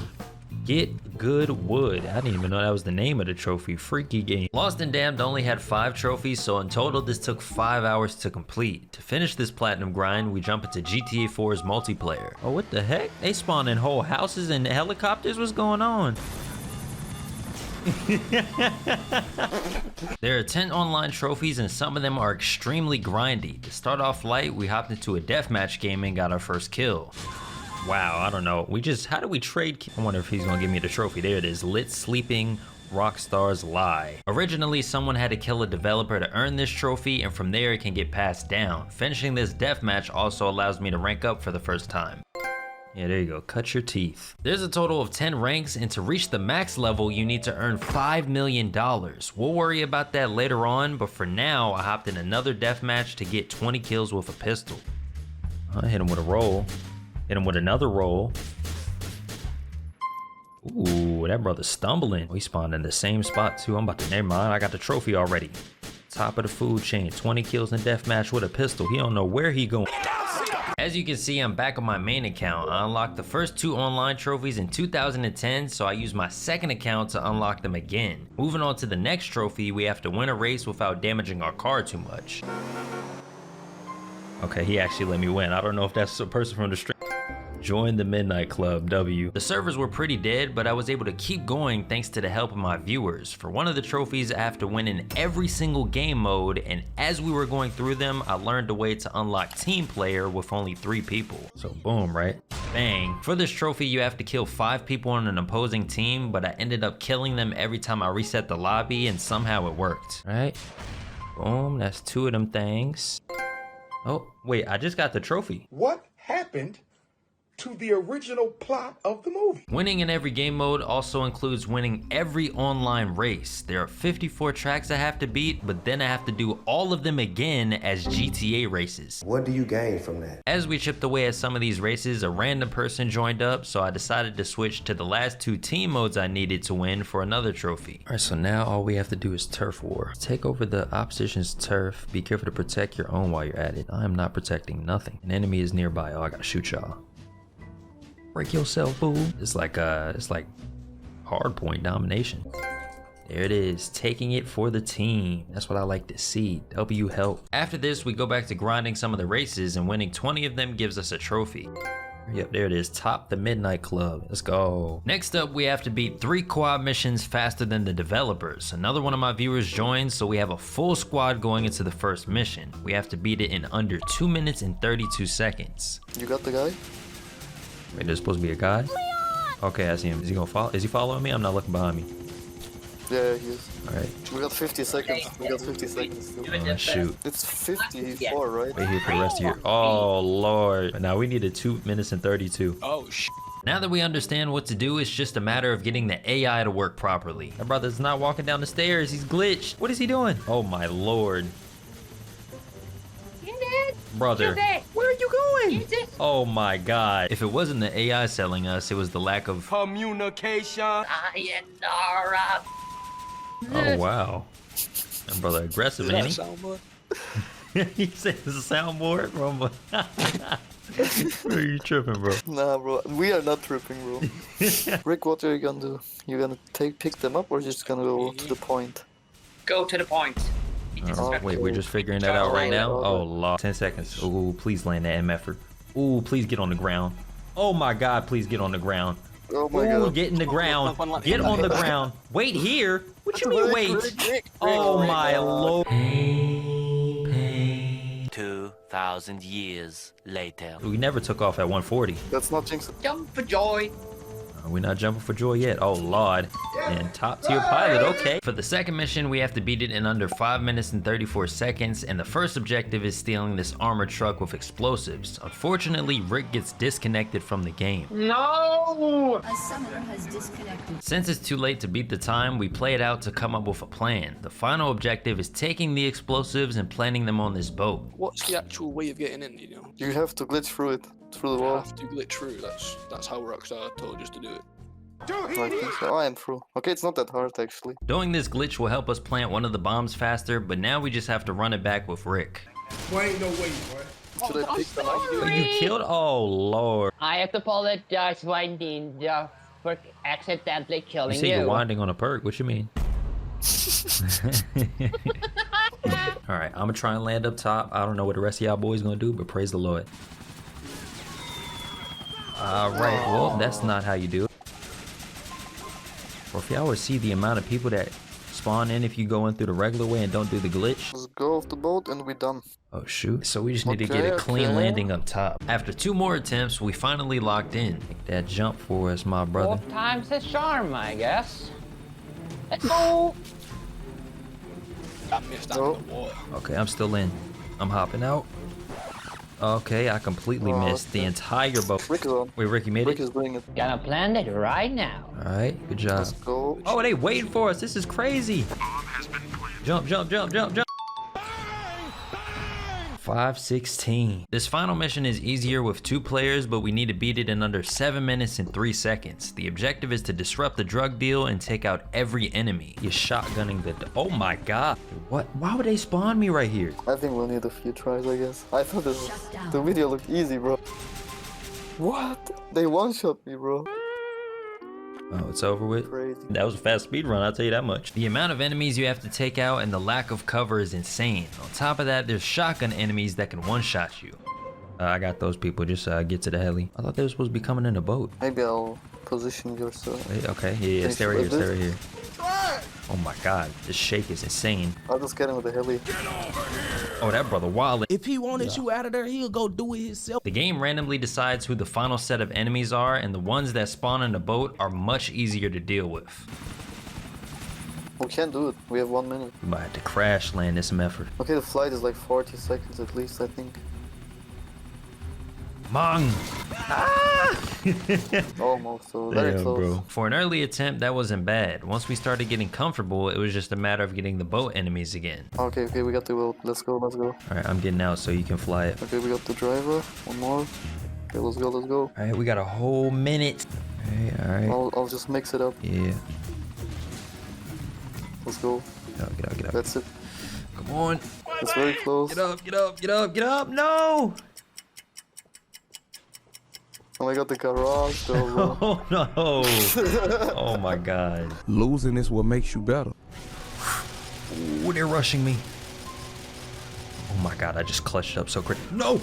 Get good wood. I didn't even know that was the name of the trophy. Freaky game. Lost and Damned only had 5 trophies, so in total this took 5 hours to complete. To finish this platinum grind, we jump into GTA 4's multiplayer. Oh, what the heck? They spawned in whole houses and helicopters? What's going on? There are 10 online trophies and some of them are extremely grindy. To start off light, we hopped into a deathmatch game and got our first kill. Wow, I don't know. How do we trade? I wonder if he's gonna give me the trophy. There it is, Lit Sleeping Rockstar's Lie. Originally, someone had to kill a developer to earn this trophy, and from there it can get passed down. Finishing this deathmatch also allows me to rank up for the first time. Yeah, there you go, cut your teeth. There's a total of 10 ranks, and to reach the max level, you need to earn $5 million. We'll worry about that later on, but for now, I hopped in another deathmatch to get 20 kills with a pistol. I hit him with a roll. Hit him with another roll. Ooh, that brother's stumbling. We spawned in the same spot too. I'm about to, never mind, I got the trophy already. Top of the food chain, 20 kills in a deathmatch with a pistol. He don't know where he going. As you can see, I'm back on my main account. I unlocked the first 2 online trophies in 2010, so I used my second account to unlock them again. Moving on to the next trophy, we have to win a race without damaging our car too much. Okay, he actually let me win. I don't know if that's a person from the stream. Join the Midnight Club, W. The servers were pretty dead, but I was able to keep going thanks to the help of my viewers. For one of the trophies, I have to win in every single game mode, and as we were going through them, I learned a way to unlock team player with only 3 people. So boom, right? Bang. For this trophy, you have to kill 5 people on an opposing team, but I ended up killing them every time I reset the lobby, and somehow it worked. Right? Boom, that's 2 of them things. Oh, wait, I just got the trophy. What happened to the original plot of the movie. Winning in every game mode also includes winning every online race. There are 54 tracks I have to beat, but then I have to do all of them again as GTA races. What do you gain from that? As we chipped away at some of these races, a random person joined up, so I decided to switch to the last 2 team modes I needed to win for another trophy. Alright, so now all we have to do is turf war. Take over the opposition's turf. Be careful to protect your own while you're at it. I am not protecting nothing. An enemy is nearby. Oh, I gotta shoot y'all. Break yourself, fool. It's like hard point domination. There it is, taking it for the team. That's what I like to see. W help. After this, we go back to grinding some of the races, and winning 20 of them gives us a trophy. Yep, there it is, top the Midnight Club. Let's go. Next up, we have to beat 3 quad missions faster than the developers. Another one of my viewers joined, so we have a full squad going into the first mission. We have to beat it in under 2 minutes and 32 seconds. You got the guy? Wait, there's supposed to be a guy? Okay, I see him. Is he gonna follow? Is he following me? I'm not looking behind me. Yeah, he is. Alright. We got 50 seconds. We got 50 seconds still. Oh, shoot. It's 54, right? Wait here for the rest of your... Oh, Lord. Now we needed 2 minutes and 32. Oh, shit. Now that we understand what to do, it's just a matter of getting the AI to work properly. My brother's not walking down the stairs. He's glitched. What is he doing? Oh, my Lord. Brother, where are you going? Oh my God. If it wasn't the AI selling us, it was the lack of Communication. Oh wow. That brother aggressive, ain't he? Soundboard? He said it's a soundboard from Are you tripping, bro? Nah, bro. We are not tripping, bro. Rick, what are you gonna do? You gonna pick them up or just gonna go to the point? Go to the point. Wait, we're just figuring that out right now? Oh, Lord. 10 seconds. Ooh, please land that MF'er. Ooh, please get on the ground. Oh my God, please get on the ground. Oh my God. Get in the ground. Get on the ground. Wait here. What you mean wait? Oh my Lord. 2,000 years later. We never took off at 140. That's not jinx. Jump for joy. We're not jumping for joy yet. Oh, Lord. And top tier pilot, okay. For the second mission, we have to beat it in under 5 minutes and 34 seconds. And the first objective is stealing this armored truck with explosives. Unfortunately, Rick gets disconnected from the game. No! A summoner has disconnected. Since it's too late to beat the time, we play it out to come up with a plan. The final objective is taking the explosives and planting them on this boat. What's the actual way of getting in, you know? You have to glitch through it. Through the wall. Have to glitch through. That's how Rockstar told us to do it. I think so. Oh, I am through. Okay, it's not that hard actually. Doing this glitch will help us plant one of the bombs faster, but now we just have to run it back with Rick. Boy, ain't no way, boy. Should I pick them up? Are you killed? Oh, Lord. I have to apologize for Ninja for accidentally killing You say you're winding on a perk. What you mean? Alright, I'm gonna try and land up top. I don't know what the rest of y'all boys gonna do, but praise the Lord. Alright, well, that's not how you do it. Or if y'all would see the amount of people that spawn in if you go in through the regular way and don't do the glitch. Let's go off the boat and we're done. Oh shoot, so we just need to get a clean landing up top. After 2 more attempts, we finally locked in. Make that jump for us, my brother. 4 times his charm, I guess. Let's go! That missed out in the water. Okay, I'm still in. I'm hopping out. Okay, I completely missed the entire boat. Rick is on. Wait, Rick, you made Rick it? is doing it. Gonna plant it right now. Alright, good job. Let's go. Oh, they waiting for us. This is crazy. Jump, jump, jump, jump, jump. 5:16. This final mission is easier with 2 players, but we need to beat it in under 7 minutes and 3 seconds. The objective is to disrupt the drug deal and take out every enemy. You're shotgunning the... Oh my God. What? Why would they spawn me right here? I think we'll need a few tries, I guess. I thought the video looked easy, bro. What? They one-shot me, bro. Oh, it's over with? Crazy. That was a fast speed run, I'll tell you that much. The amount of enemies you have to take out and the lack of cover is insane. On top of that, there's shotgun enemies that can one-shot you. I got those people, just get to the heli. I thought they were supposed to be coming in a boat. Maybe I'll position yourself. Okay, yeah, stay right here, stay right here. Oh my God, this shake is insane. I'll just get him with the heli. Oh, that brother wildin'. If he wanted you out of there, he'll go do it himself. The game randomly decides who the final set of enemies are, and the ones that spawn in the boat are much easier to deal with. We can't do it. We have 1 minute. We might have to crash land this effort. Okay, the flight is like 40 seconds at least, I think. Mong! Ah! Almost, so very Damn, close. bro. For an early attempt, that wasn't bad. Once we started getting comfortable, it was just a matter of getting the boat enemies again. Okay, we got the boat. Let's go. Alright, I'm getting out so you can fly it. Okay, we got the driver. One more. Okay, let's go. Alright, we got a whole minute. Alright. I'll just mix it up. Yeah. Let's go. Get up. That's it. Come on. It's very close. Get up. No! Oh, I got the garage though, bro. Oh no! Oh my god. Losing is what makes you better. Ooh, they're rushing me. Oh my god, I just clutched up so quick. No!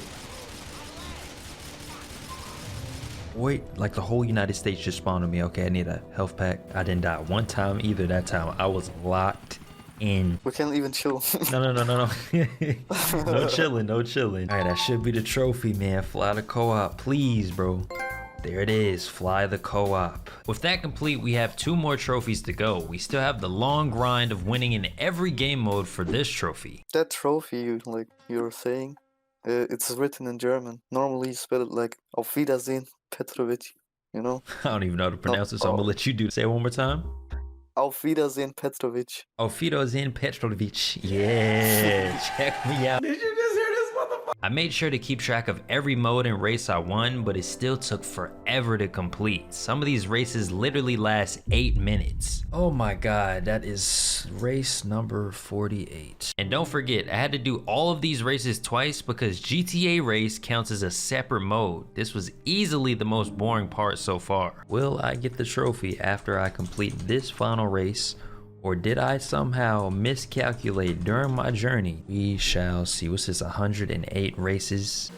Wait, like the whole United States just spawned on me. Okay, I need a health pack. I didn't die one time either that time. I was locked in. We can't even chill. No. No chilling. All right, that should be the trophy, man. Fly the co-op, please, bro. There it is, fly the co-op. With that complete, we have 2 more trophies to go. We still have the long grind of winning in every game mode for this trophy. That trophy, like you were saying, it's written in German. Normally you spell it like Auf Wiedersehen, Petrovic, you know? I don't even know how to pronounce it, so I'm gonna let you do it. Say it one more time. Auf Wiedersehen, Petrovic. Auf Wiedersehen, Petrovic. Yeah, check me out. Did you just hear this motherfucker? I made sure to keep track of every mode and race I won, but it still took forever to complete. Some of these races literally last 8 minutes. Oh my god, that is race number 48. And don't forget, I had to do all of these races twice because GTA race counts as a separate mode. This was easily the most boring part so far. Will I get the trophy after I complete this final race? Or did I somehow miscalculate during my journey? We shall see. What's this, 108 races?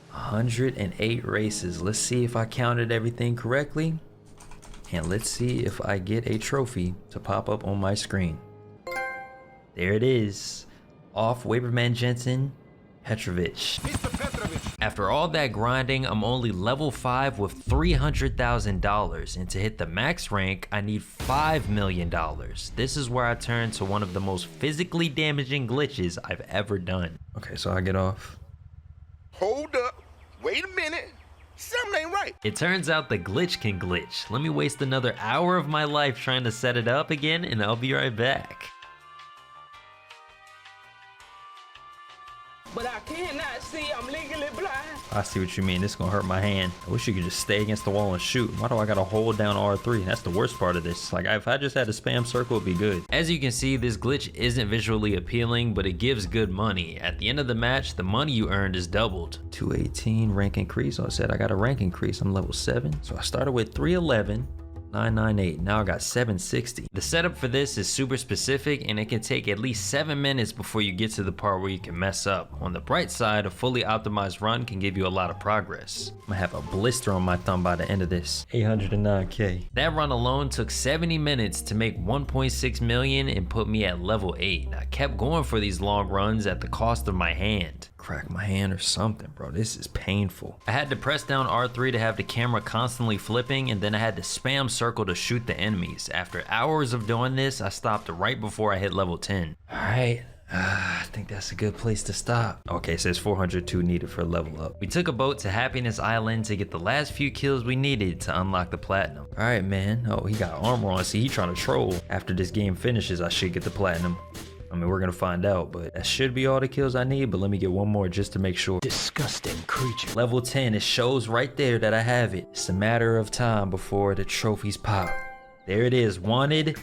108 races. Let's see if I counted everything correctly. And let's see if I get a trophy to pop up on my screen. There it is. Off Waberman Jensen, Petrovic. After all that grinding, I'm only level 5 with $300,000, and to hit the max rank, I need $5 million. This is where I turn to one of the most physically damaging glitches I've ever done. Okay, so I get off. Hold up. Wait a minute. Something ain't right. It turns out the glitch can glitch. Let me waste another hour of my life trying to set it up again, and I'll be right back. But I cannot see. I'm legally blind. I see what you mean. This is gonna hurt my hand. I wish you could just stay against the wall and shoot. Why do I gotta hold down R3? That's the worst part of this. Like, if I just had a spam circle, it'd be good. As you can see, this glitch isn't visually appealing, but it gives good money. At the end of the match, the money you earned is doubled. 218 rank increase. So I said I got a rank increase. I'm level 7. So I started with 311. 998. Now I got 760. The setup for this is super specific, and it can take at least 7 minutes before you get to the part where you can mess up. On the bright side, a fully optimized run can give you a lot of progress. I'm gonna have a blister on my thumb by the end of this. 809K. That run alone took 70 minutes to make 1.6 million and put me at level 8. I kept going for these long runs at the cost of my hand. Crack my hand or something, bro. This is painful. I had to press down R3 to have the camera constantly flipping, and then I had to spam circle to shoot the enemies. After hours of doing this, I stopped right before I hit level 10. All right. I think that's a good place to stop. Okay, it says 402 needed for a level up. We took a boat to Happiness Island to get the last few kills we needed to unlock the platinum. All right, man. Oh, he got armor on. See, he trying to troll. After this game finishes, I should get the platinum. I mean, we're gonna find out, but that should be all the kills I need, but let me get one more just to make sure. Disgusting creature. Level 10, it shows right there that I have it. It's a matter of time before the trophies pop. There it is, wanted.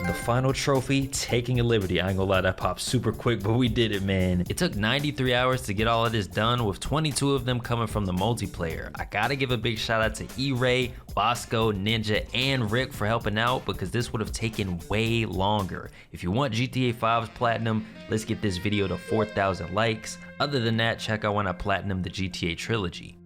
The final trophy, taking a liberty. I ain't gonna lie, that popped super quick, but we did it, man. It took 93 hours to get all of this done, with 22 of them coming from the multiplayer. I gotta give a big shout out to E-Ray, Bosco, Ninja, and Rick for helping out, because this would have taken way longer. If you want GTA 5's platinum, let's get this video to 4,000 likes. Other than that, check out when I platinum the GTA trilogy.